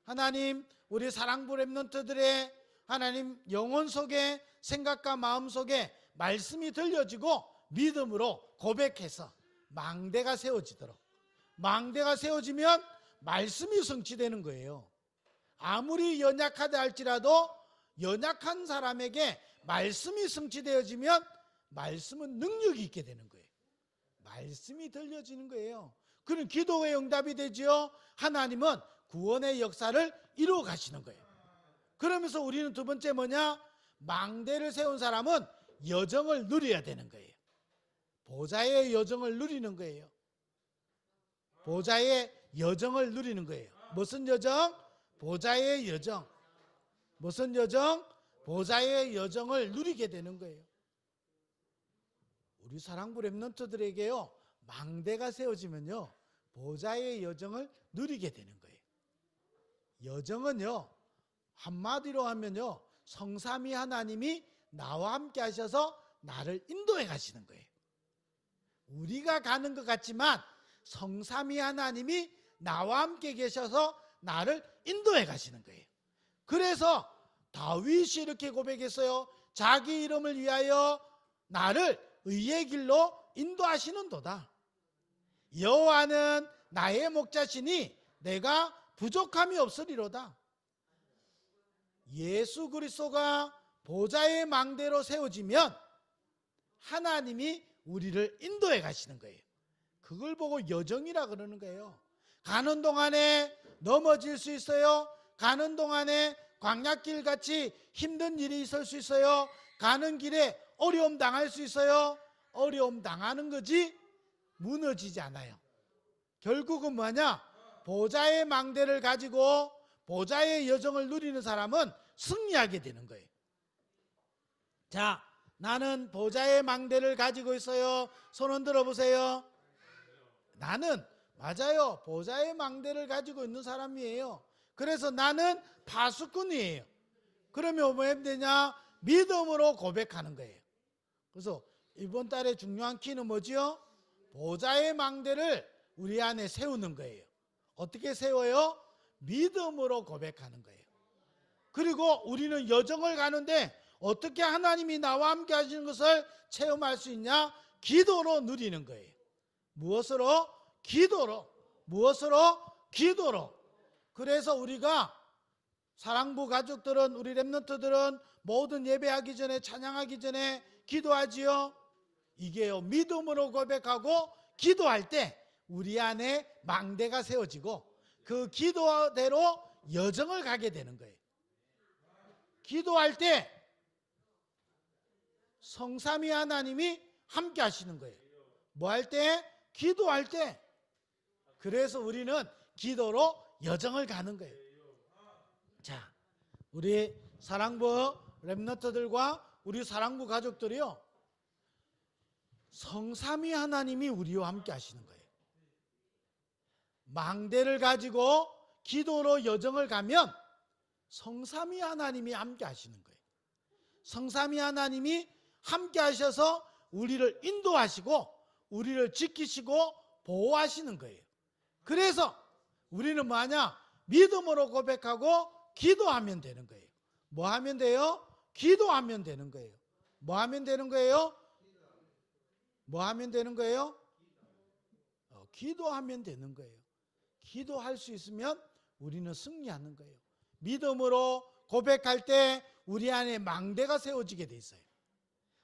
하나님, 우리 사랑부 렘넌트들의 하나님 영혼 속에, 생각과 마음 속에 말씀이 들려지고 믿음으로 고백해서 망대가 세워지도록. 망대가 세워지면 말씀이 성취되는 거예요. 아무리 연약하다 할지라도 연약한 사람에게 말씀이 성취되어지면 말씀은 능력이 있게 되는 거예요. 말씀이 들려지는 거예요. 그럼 기도의 응답이 되지요. 하나님은 구원의 역사를 이루어 가시는 거예요. 그러면서 우리는 두 번째 뭐냐? 망대를 세운 사람은 여정을 누려야 되는 거예요. 보좌의 여정을 누리는 거예요. 보좌의 여정을 누리는 거예요. 무슨 여정? 보좌의 여정. 무슨 여정? 보좌의 여정을 누리게 되는 거예요. 우리 사랑부 렘넌트들에게요 망대가 세워지면요 보좌의 여정을 누리게 되는 거예요. 여정은요 한마디로 하면요 성삼위 하나님이 나와 함께 하셔서 나를 인도해 가시는 거예요. 우리가 가는 것 같지만 성삼위 하나님이 나와 함께 계셔서 나를 인도해 가시는 거예요. 그래서 다윗이 이렇게 고백했어요. 자기 이름을 위하여 나를 의의 길로 인도하시는도다. 여호와는 나의 목자시니 내가 부족함이 없으리로다. 예수 그리스도가 보좌의 망대로 세워지면 하나님이 우리를 인도해 가시는 거예요. 그걸 보고 여정이라 그러는 거예요. 가는 동안에 넘어질 수 있어요. 가는 동안에 광야길 같이 힘든 일이 있을 수 있어요. 가는 길에 어려움 당할 수 있어요. 어려움 당하는 거지 무너지지 않아요. 결국은 뭐냐? 보좌의 망대를 가지고 보좌의 여정을 누리는 사람은 승리하게 되는 거예요. 자, 나는 보좌의 망대를 가지고 있어요. 손 흔들어 보세요. 나는 맞아요. 보좌의 망대를 가지고 있는 사람이에요. 그래서 나는 파수꾼이에요. 그러면 뭐 해야 되냐? 믿음으로 고백하는 거예요. 그래서 이번 달에 중요한 키는 뭐지요? 보좌의 망대를 우리 안에 세우는 거예요. 어떻게 세워요? 믿음으로 고백하는 거예요. 그리고 우리는 여정을 가는데 어떻게 하나님이 나와 함께 하시는 것을 체험할 수 있냐? 기도로 누리는 거예요. 무엇으로? 기도로. 무엇으로? 기도로. 그래서 우리가 사랑부 가족들은, 우리 렘넌트들은 모든 예배하기 전에, 찬양하기 전에 기도하지요. 이게요 믿음으로 고백하고 기도할 때 우리 안에 망대가 세워지고 그 기도대로 여정을 가게 되는 거예요. 기도할 때 성삼위 하나님이 함께 하시는 거예요. 뭐 할 때? 기도할 때. 그래서 우리는 기도로 여정을 가는 거예요. 자, 우리 사랑부 렘넌트들과 우리 사랑부 가족들이요, 성삼위 하나님이 우리와 함께 하시는 거예요. 망대를 가지고 기도로 여정을 가면 성삼위 하나님이 함께 하시는 거예요. 성삼위 하나님이 함께 하셔서 우리를 인도하시고 우리를 지키시고 보호하시는 거예요. 그래서 우리는 뭐하냐? 믿음으로 고백하고 기도하면 되는 거예요. 뭐 하면 돼요? 기도하면 되는 거예요. 뭐 하면 되는 거예요? 뭐 하면 되는 거예요? 기도하면 되는 거예요. 기도할 수 있으면 우리는 승리하는 거예요. 믿음으로 고백할 때 우리 안에 망대가 세워지게 돼 있어요.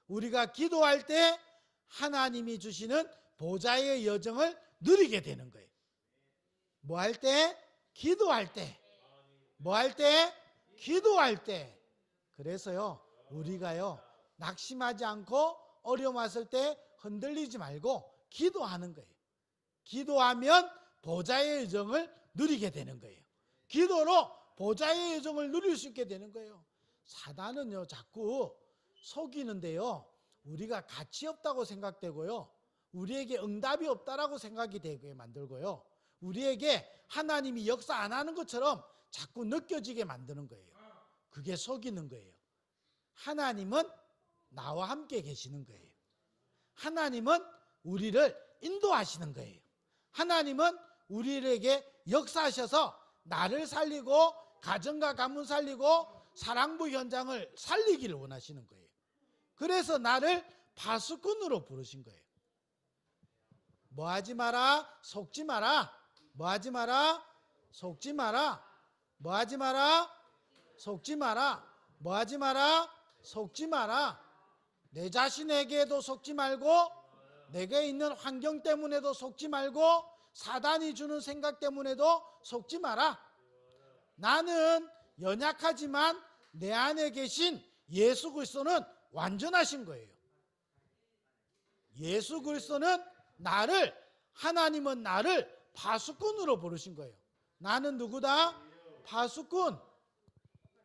우리가 기도할 때 하나님이 주시는 보좌의 여정을 누리게 되는 거예요. 뭐 할 때? 기도할 때. 뭐 할 때? 기도할 때. 그래서요, 우리가요, 낙심하지 않고 어려움 왔을 때 흔들리지 말고 기도하는 거예요. 기도하면 보좌의 여정을 누리게 되는 거예요. 기도로 보좌의 여정을 누릴 수 있게 되는 거예요. 사단은요, 자꾸 속이는데요, 우리가 가치 없다고 생각되고요, 우리에게 응답이 없다라고 생각이 되게 만들고요, 우리에게 하나님이 역사 안 하는 것처럼 자꾸 느껴지게 만드는 거예요. 그게 속이는 거예요. 하나님은 나와 함께 계시는 거예요. 하나님은 우리를 인도하시는 거예요. 하나님은 우리에게 역사하셔서 나를 살리고 가정과 가문 살리고 사랑부 현장을 살리기를 원하시는 거예요. 그래서 나를 파수꾼으로 부르신 거예요. 뭐 하지 마라? 속지 마라. 뭐 하지 마라? 속지 마라. 뭐 하지 마라? 속지 마라. 뭐 하지 마라? 속지 마라. 내 자신에게도 속지 말고, 내게 있는 환경 때문에도 속지 말고, 사단이 주는 생각 때문에도 속지 마라. 나는 연약하지만 내 안에 계신 예수 그리스도는 완전하신 거예요. 예수 그리스도는 나를, 하나님은 나를 파수꾼으로 부르신 거예요. 나는 누구다? 파수꾼.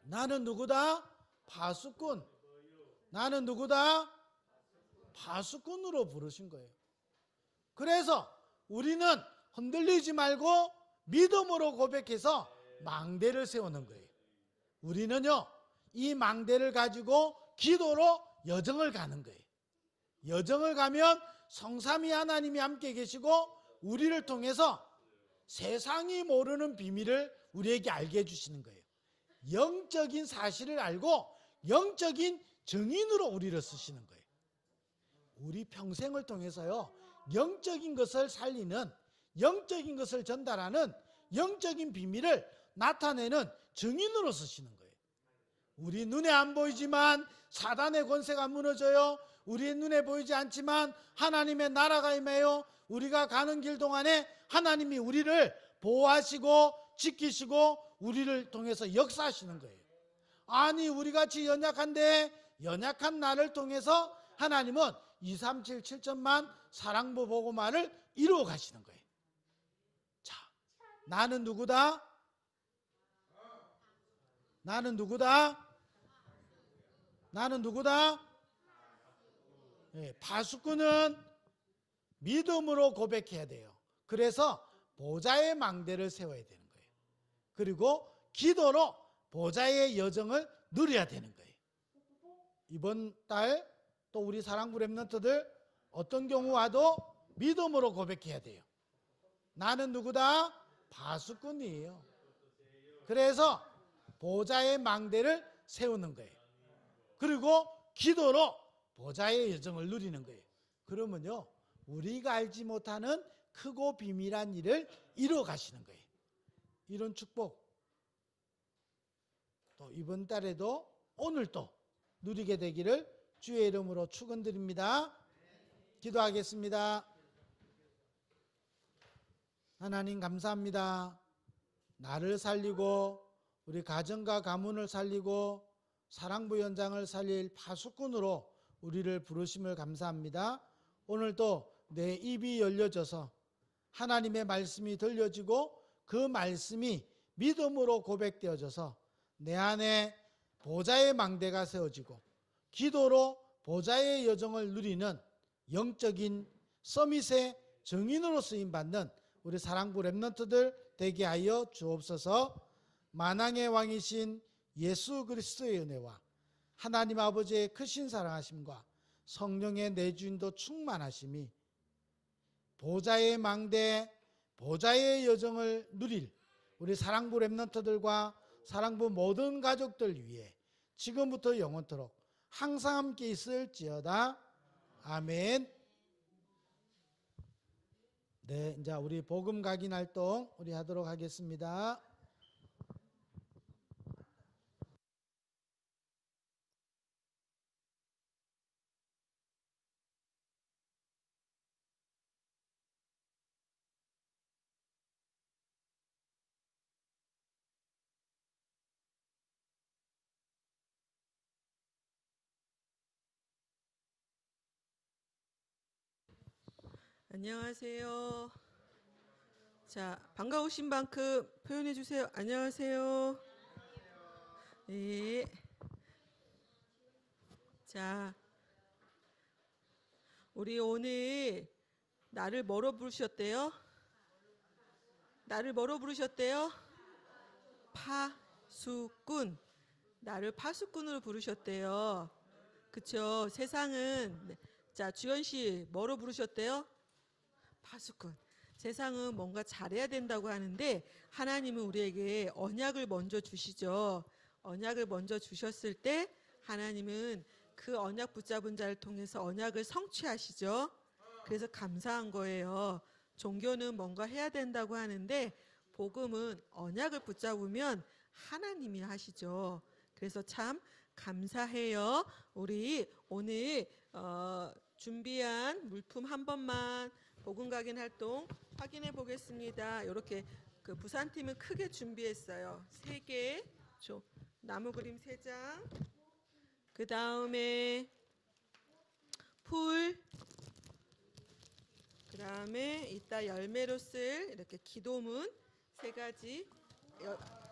나는 누구다? 파수꾼. 나는 누구다? 파수꾼으로 부르신 거예요. 그래서 우리는 흔들리지 말고 믿음으로 고백해서 망대를 세우는 거예요. 우리는요, 이 망대를 가지고 기도로 여정을 가는 거예요. 여정을 가면 성삼위 하나님이 함께 계시고 우리를 통해서 세상이 모르는 비밀을 우리에게 알게 해주시는 거예요. 영적인 사실을 알고 영적인 증인으로 우리를 쓰시는 거예요. 우리 평생을 통해서요, 영적인 것을 살리는, 영적인 것을 전달하는, 영적인 비밀을 나타내는 증인으로 쓰시는 거예요. 우리 눈에 안 보이지만 사단의 권세가 무너져요. 우리의 눈에 보이지 않지만 하나님의 나라가 임해요. 우리가 가는 길 동안에 하나님이 우리를 보호하시고 지키시고 우리를 통해서 역사하시는 거예요. 아니, 우리같이 연약한데 연약한 나를 통해서 하나님은 237 7천만 사랑부 복음화를 이루어 가시는 거예요. 자, 나는 누구다? 나는 누구다? 나는 누구다? 네, 파수꾼은 믿음으로 고백해야 돼요. 그래서 보좌의 망대를 세워야 되는 거예요. 그리고 기도로 보좌의 여정을 누려야 되는 거예요. 이번 달 또 우리 사랑부 렘넌트들 어떤 경우 와도 믿음으로 고백해야 돼요. 나는 누구다? 파수꾼이에요. 그래서 보좌의 망대를 세우는 거예요. 그리고 기도로 보좌의 여정을 누리는 거예요. 그러면요, 우리가 알지 못하는 크고 비밀한 일을 이루어 가시는 거예요. 이런 축복 또 이번 달에도 오늘 또 누리게 되기를 주의 이름으로 축원드립니다. 기도하겠습니다. 하나님 감사합니다. 나를 살리고 우리 가정과 가문을 살리고 사랑부 현장을 살릴 파수꾼으로 우리를 부르심을 감사합니다. 오늘도 내 입이 열려져서 하나님의 말씀이 들려지고 그 말씀이 믿음으로 고백되어져서 내 안에 보좌의 망대가 세워지고 기도로 보좌의 여정을 누리는 영적인 서밋의 증인으로 쓰임받는 우리 사랑부 렘넌트들 되게 하여 주옵소서. 만왕의 왕이신 예수 그리스도의 은혜와 하나님 아버지의 크신 사랑하심과 성령의 내주인도 충만하심이 보좌의 망대, 보좌의 여정을 누릴 우리 사랑부 렘넌트들과 사랑부 모든 가족들 위해 지금부터 영원토록 항상 함께 있을지어다. 아멘. 네, 이제 우리 복음 각인 활동 우리 하도록 하겠습니다. 안녕하세요. 자, 반가우신 만큼 표현해 주세요. 안녕하세요. 네. 자, 우리 오늘 나를 뭐로 부르셨대요? 나를 뭐로 부르셨대요? 파수꾼. 나를 파수꾼으로 부르셨대요. 그쵸? 세상은, 자, 주연 씨 뭐로 부르셨대요? 파수꾼. 세상은 뭔가 잘해야 된다고 하는데 하나님은 우리에게 언약을 먼저 주시죠. 언약을 먼저 주셨을 때 하나님은 그 언약 붙잡은 자를 통해서 언약을 성취하시죠. 그래서 감사한 거예요. 종교는 뭔가 해야 된다고 하는데 복음은 언약을 붙잡으면 하나님이 하시죠. 그래서 참 감사해요. 우리 오늘 준비한 물품 한 번만 복음 각인 활동 확인해 보겠습니다. 이렇게 그 부산팀은 크게 준비했어요. 3개, 나무 그림 3장, 그 다음에 풀, 그 다음에 이따 열매로 쓸 이렇게 기도문 3가지,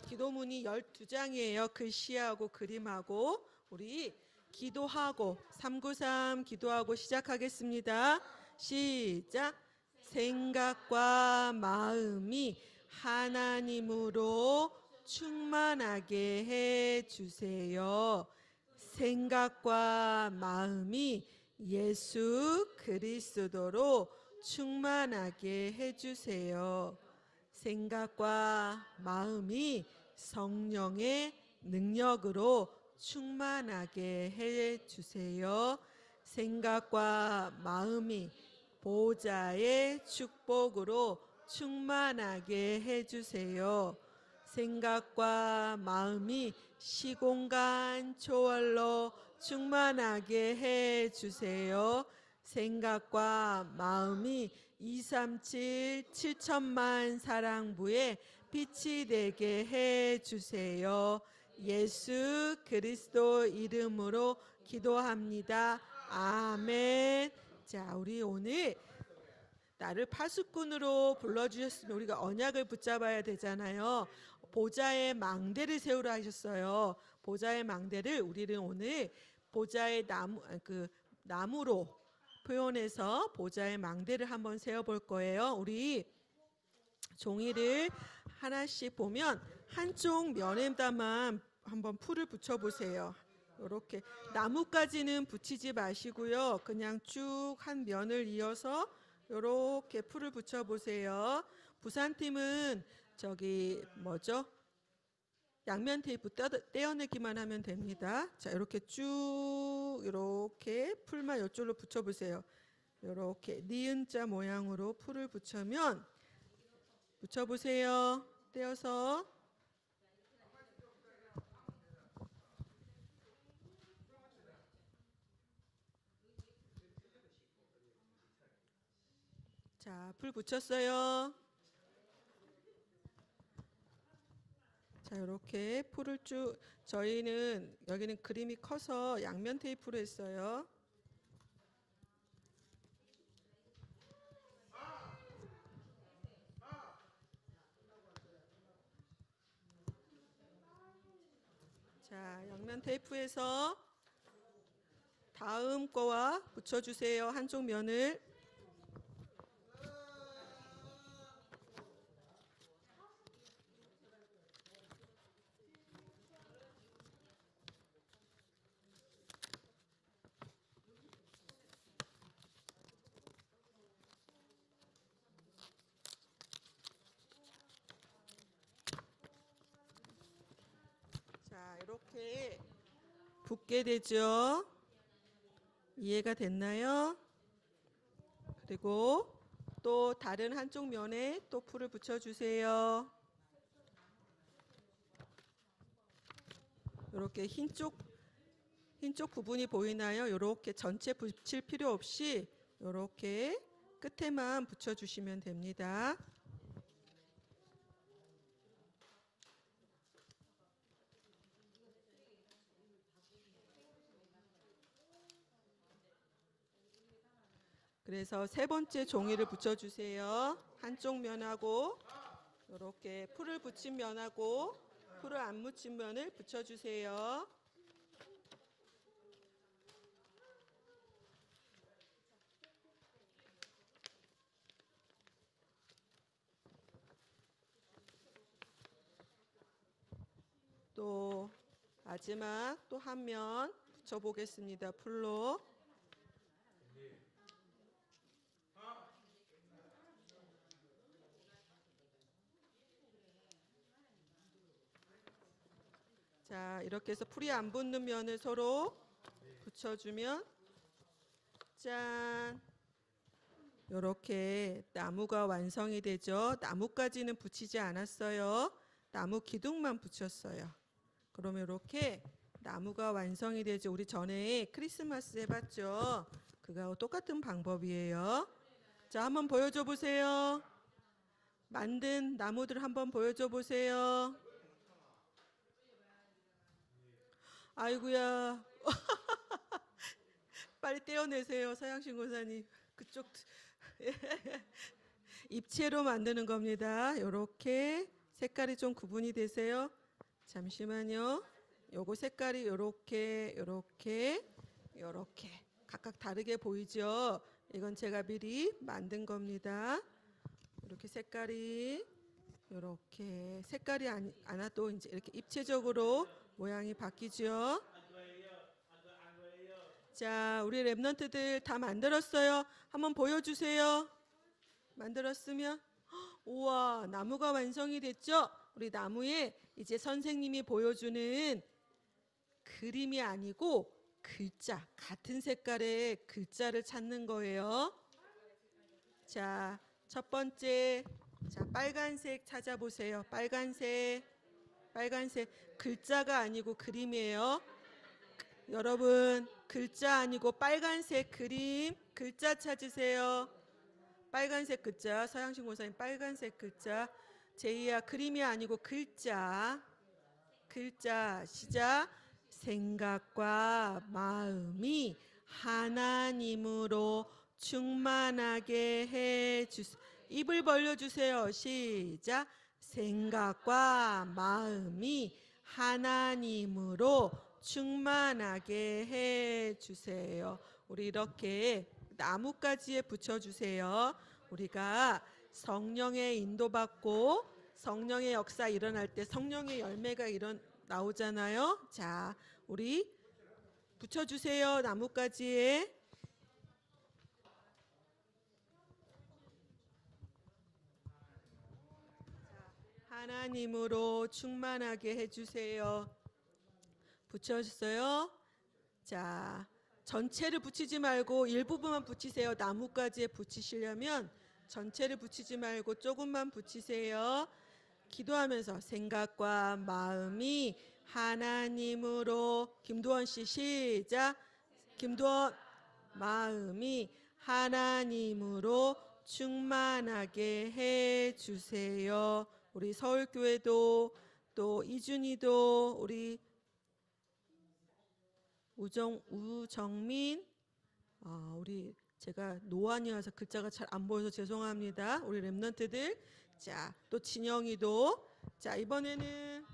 기도문이 12장이에요. 글씨하고 그림하고. 우리 기도하고 393 기도하고 시작하겠습니다. 시작. 생각과 마음이 하나님으로 충만하게 해 주세요. 생각과 마음이 예수 그리스도로 충만하게 해 주세요. 생각과 마음이 성령의 능력으로 충만하게 해 주세요. 생각과 마음이 보좌의 축복으로 충만하게 해주세요. 생각과 마음이 시공간 초월로 충만하게 해주세요. 생각과 마음이 237 7천만 사랑부에 빛이 되게 해주세요. 예수 그리스도 이름으로 기도합니다. 아멘. 자, 우리 오늘 나를 파수꾼으로 불러주셨으면 우리가 언약을 붙잡아야 되잖아요. 보좌의 망대를 세우라 하셨어요. 보좌의 망대를 우리는 오늘 보좌의 나무로 표현해서 보좌의 망대를 한번 세워볼 거예요. 우리 종이를 하나씩 보면 한쪽 면에다만 한번 풀을 붙여보세요. 이렇게 나무까지는 붙이지 마시고요. 그냥 쭉 한 면을 이어서 이렇게 풀을 붙여보세요. 부산팀은 저기 양면 테이프 떼어내기만 하면 됩니다. 자, 이렇게 쭉 이렇게 풀만 이쪽으로 붙여보세요. 이렇게 니은자 모양으로 풀을 붙여보세요. 떼어서. 자, 풀 붙였어요. 자, 이렇게 풀을 쭉 저희는 여기는 그림이 커서 양면 테이프로 했어요. 자, 양면 테이프에서 다음 거와 붙여주세요. 한쪽 면을. 자, 이렇게 붙게 되죠. 이해가 됐나요? 그리고 또 다른 한쪽 면에 또 풀을 붙여주세요. 이렇게 흰쪽 부분이 보이나요? 이렇게 전체 붙일 필요 없이 이렇게 끝에만 붙여주시면 됩니다. 그래서 세 번째 종이를 붙여주세요. 한쪽 면하고 이렇게 풀을 붙인 면하고 풀을 안 묻힌 면을 붙여주세요. 또 마지막 또 한 면 붙여보겠습니다. 풀로. 자, 이렇게 해서 풀이 안 붙는 면을 서로 붙여주면 짠! 이렇게 나무가 완성이 되죠. 나무까지는 붙이지 않았어요. 나무 기둥만 붙였어요. 그러면 이렇게 나무가 완성이 되죠. 우리 전에 크리스마스 해봤죠. 그거하고 똑같은 방법이에요. 자, 한번 보여줘 보세요. 만든 나무들 한번 보여줘 보세요. 아이고야. 빨리 떼어내세요. 서양신 고사님. 그쪽 입체로 만드는 겁니다. 이렇게 색깔이 좀 구분이 되세요. 잠시만요. 요거 색깔이 요렇게 각각 다르게 보이죠? 이건 제가 미리 만든 겁니다. 이렇게 색깔이 이렇게 색깔이 안 와도 이제 이렇게 입체적으로 모양이 바뀌죠. 자, 우리 랩런트들 다 만들었어요. 한번 보여주세요. 만들었으면 우와, 나무가 완성이 됐죠? 우리 나무에 이제 선생님이 보여주는 그림이 아니고 글자, 같은 색깔의 글자를 찾는 거예요. 자, 첫 번째, 자, 빨간색 찾아보세요. 빨간색 글자가 아니고 그림이에요. 여러분, 글자 아니고 빨간색 그림, 글자 찾으세요. 빨간색 글자, 서양신 고사님 빨간색 글자. 제이야, 그림이 아니고 글자 시작. 생각과 마음이 하나님으로 충만하게 해주세요. 입을 벌려주세요. 시작. 생각과 마음이 하나님으로 충만하게 해주세요. 우리 이렇게 나뭇가지에 붙여주세요. 우리가 성령의 인도받고 성령의 역사 일어날 때 성령의 열매가 나오잖아요. 자, 우리 붙여주세요. 나뭇가지에. 하나님으로 충만하게 해주세요. 붙여주세요. 자, 전체를 붙이지 말고 일부분만 붙이세요. 나뭇가지에 붙이시려면 전체를 붙이지 말고 조금만 붙이세요. 기도하면서 생각과 마음이 하나님으로. 김도원 씨 시작. 김도원, 마음이 하나님으로 충만하게 해주세요. 우리 서울교회도 또 이준이도 우리 우정민 우리 제가 노안이어서 글자가 잘 안 보여서 죄송합니다. 우리 랩런트들. 자, 또 진영이도. 자, 이번에는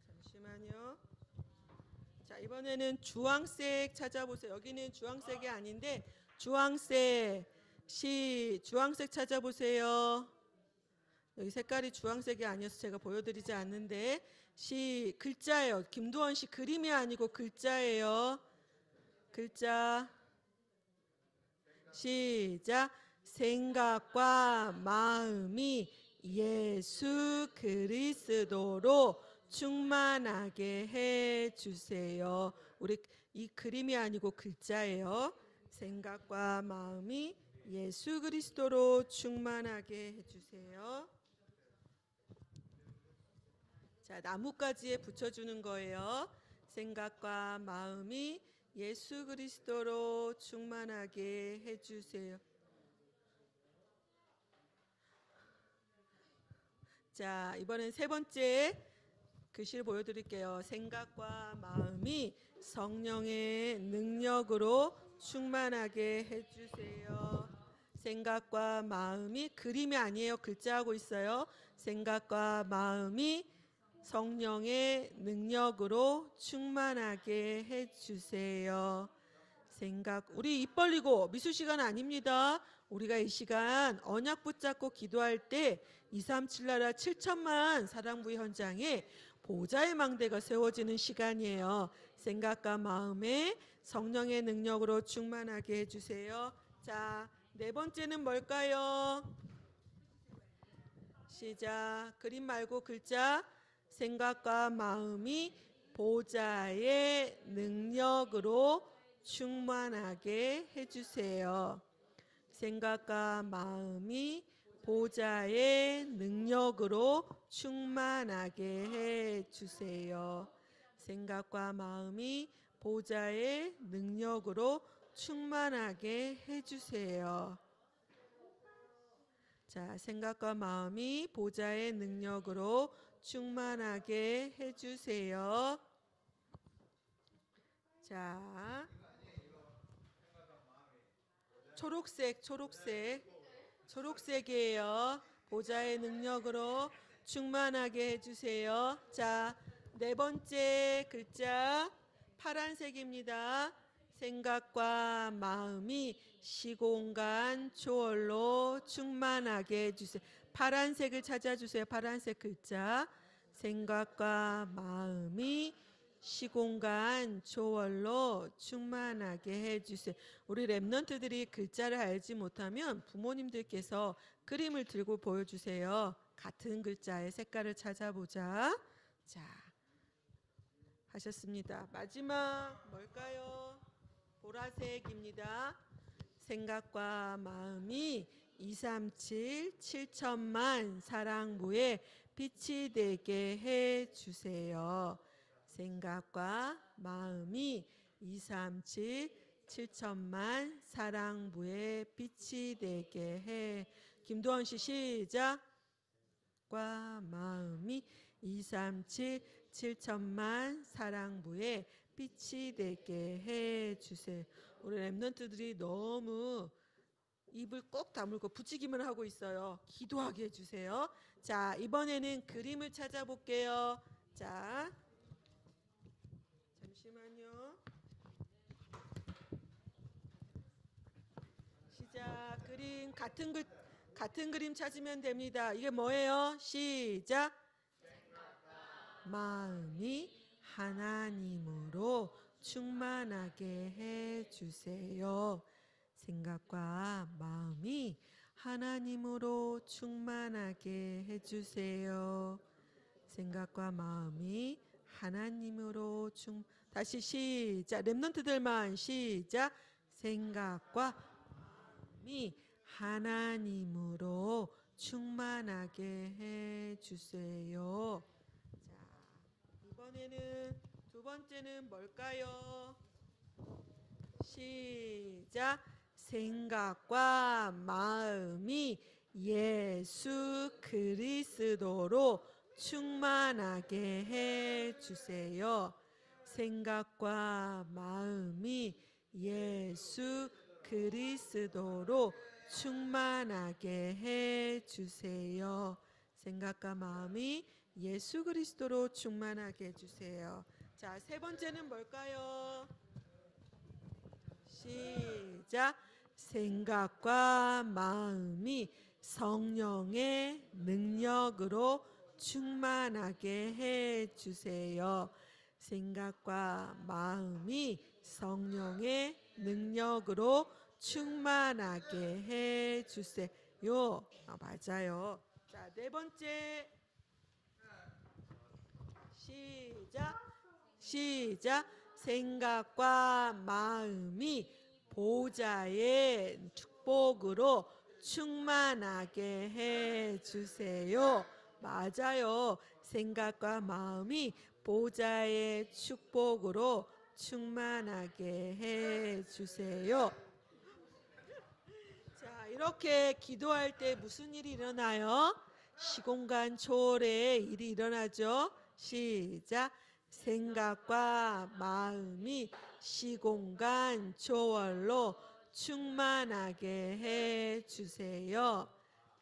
잠시만요. 자, 이번에는 주황색 찾아보세요. 여기는 주황색이 아닌데 주황색. 주황색 찾아보세요. 여기 색깔이 주황색이 아니어서 제가 보여드리지 않는데 글자예요. 김도원 씨 그림이 아니고 글자예요. 글자. 시작. 생각과 마음이 예수 그리스도로 충만하게 해 주세요. 우리 이 그림이 아니고 글자예요. 생각과 마음이 예수 그리스도로 충만하게 해 주세요. 자, 나뭇가지에 붙여주는 거예요. 생각과 마음이 예수 그리스도로 충만하게 해주세요. 자, 이번엔 세 번째 글씨를 보여드릴게요. 생각과 마음이 성령의 능력으로 충만하게 해주세요. 생각과 마음이 그림이 아니에요. 글자하고 있어요. 생각과 마음이 성령의 능력으로 충만하게 해주세요. 우리 입 벌리고 미술 시간 아닙니다. 우리가 이 시간 언약 붙잡고 기도할 때 237 나라 7천만 사랑부의 현장에 보좌의 망대가 세워지는 시간이에요. 생각과 마음에 성령의 능력으로 충만하게 해주세요. 자, 네 번째는 뭘까요? 시작. 그림 말고 글자. 생각과 마음이 보좌의 능력으로 충만하게 해주세요. 생각과 마음이 보좌의 능력으로 충만하게 해주세요. 생각과 마음이 보좌의 능력으로 충만하게 해주세요. 자, 생각과 마음이 보좌의 능력으로 충만하게 해주세요. 자, 초록색이에요. 보좌의 능력으로 충만하게 해주세요. 자, 네 번째 글자 파란색입니다. 생각과 마음이 시공간 초월로 충만하게 해주세요. 파란색을 찾아주세요. 파란색 글자. 생각과 마음이 시공간 초월로 충만하게 해주세요. 우리 랩런트들이 글자를 알지 못하면 부모님들께서 그림을 들고 보여주세요. 같은 글자의 색깔을 찾아보자. 자, 하셨습니다. 마지막 뭘까요? 보라색입니다. 생각과 마음이 237 7천만 사랑부에 빛이 되게 해주세요. 생각과 마음이 237 7천만 사랑부에 빛이 되게 해. 김도원 씨 시작. 과 마음이 237 7천만 사랑부에 빛이 되게 해주세요. 우리 랩런트들이 너무 입을 꼭 다물고 부치기만 하고 있어요. 기도하게 해주세요. 자, 이번에는 그림을 찾아볼게요. 자, 잠시만요. 시작. 그림 같은 그림 찾으면 됩니다. 이게 뭐예요? 시작. 마음이 하나님으로 충만하게 해주세요. 생각과 마음이 하나님으로 충만하게 해주세요. 생각과 마음이 하나님으로 다시 시작. 랩런트들만 시작. 생각과 마음이 하나님으로 충만하게 해주세요. 자, 이번에는 두 번째는 뭘까요? 시작. 생각과 마음이 예수 그리스도로 충만하게 해 주세요. 생각과 마음이 예수 그리스도로 충만하게 해 주세요. 생각과 마음이 예수 그리스도로 충만하게 해 주세요. 자, 세 번째는 뭘까요? 시작. 생각과 마음이 성령의 능력으로 충만하게 해 주세요. 생각과 마음이 성령의 능력으로 충만하게 해 주세요. 맞아요. 자, 네 번째. 시작. 생각과 마음이 보좌의 축복으로 충만하게 해 주세요. 맞아요. 생각과 마음이 보좌의 축복으로 충만하게 해 주세요. 자, 이렇게 기도할 때 무슨 일이 일어나요? 시공간 초월의 일이 일어나죠. 시작. 생각과 마음이 시공간 초월로 충만하게 해 주세요.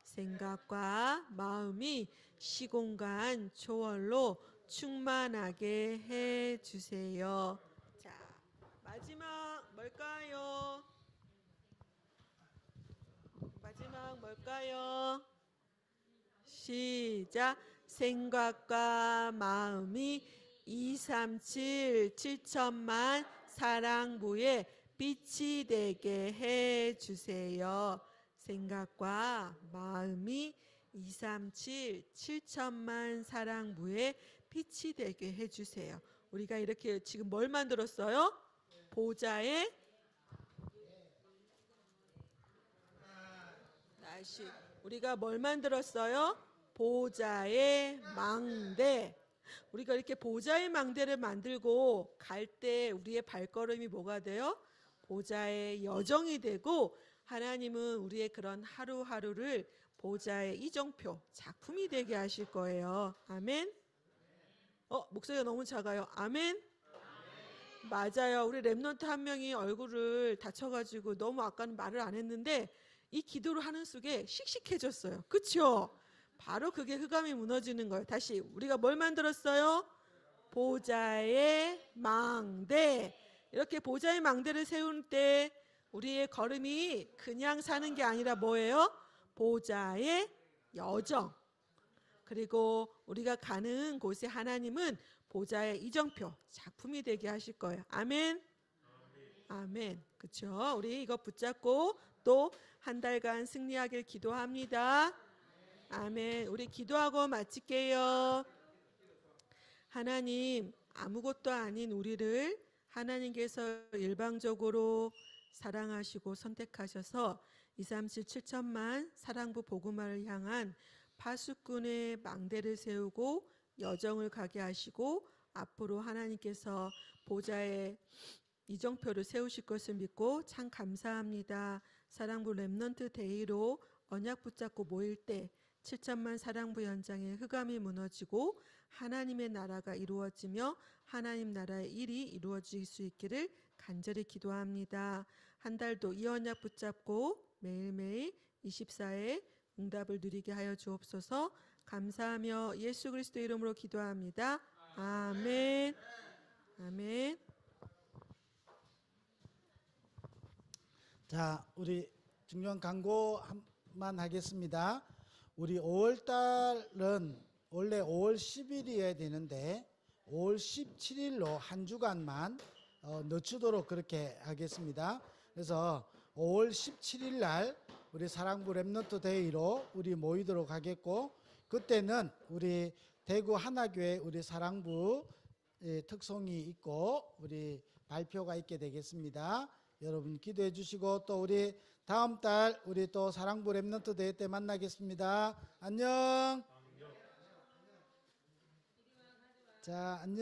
생각과 마음이 시공간 초월로 충만하게 해 주세요. 자, 마지막 뭘까요? 마지막 뭘까요? 시작. 생각과 마음이 237 7천만 사랑부의 빛이 되게 해 주세요. 생각과 마음이 237 7천만 사랑부의 빛이 되게 해 주세요. 우리가 이렇게 지금 뭘 만들었어요? 보좌의 다시 우리가 뭘 만들었어요? 보좌의 망대. 우리가 이렇게 보좌의 망대를 만들고 갈 때 우리의 발걸음이 뭐가 돼요? 보좌의 여정이 되고, 하나님은 우리의 그런 하루하루를 보좌의 이정표, 작품이 되게 하실 거예요. 아멘. 목소리가 너무 작아요. 아멘. 맞아요. 우리 랩런트 한 명이 얼굴을 다쳐가지고 너무 아까는 말을 안 했는데 이 기도를 하는 속에 씩씩해졌어요. 그렇죠? 바로 그게 흑암이 무너지는 거예요. 다시 우리가 뭘 만들었어요? 보좌의 망대. 이렇게 보좌의 망대를 세울 때 우리의 걸음이 그냥 사는 게 아니라 뭐예요? 보좌의 여정. 그리고 우리가 가는 곳에 하나님은 보좌의 이정표, 작품이 되게 하실 거예요. 아멘. 아멘. 그렇죠? 우리 이거 붙잡고 또 한 달간 승리하길 기도합니다. 아멘. 우리 기도하고 마칠게요. 하나님, 아무것도 아닌 우리를 하나님께서 일방적으로 사랑하시고 선택하셔서 237 7천만 사랑부 복음화를 향한 파수꾼의 망대를 세우고 여정을 가게 하시고 앞으로 하나님께서 보좌의 이정표를 세우실 것을 믿고 참 감사합니다. 사랑부 렘넌트 데이로 언약 붙잡고 모일 때 7천만 사랑부 현장에 흑암이 무너지고 하나님의 나라가 이루어지며 하나님 나라의 일이 이루어질 수 있기를 간절히 기도합니다. 한 달도 이 언약 붙잡고 매일매일 24회 응답을 누리게 하여 주옵소서. 감사하며 예수 그리스도 이름으로 기도합니다. 아멘. 아멘. 자, 우리 중요한 광고만 하겠습니다. 우리 5월 달은 원래 5월 10일이어야 되는데 5월 17일로 한 주간만 늦추도록 그렇게 하겠습니다. 그래서 5월 17일 날 우리 사랑부 렘넌트 데이로 우리 모이도록 하겠고, 그때는 우리 대구 하나교회 우리 사랑부 특송이 있고 우리 발표가 있게 되겠습니다. 여러분 기도해 주시고 또 우리 다음 달 우리 또 사랑부 렘넌트 대회 때 만나겠습니다. 안녕. 자, 안녕.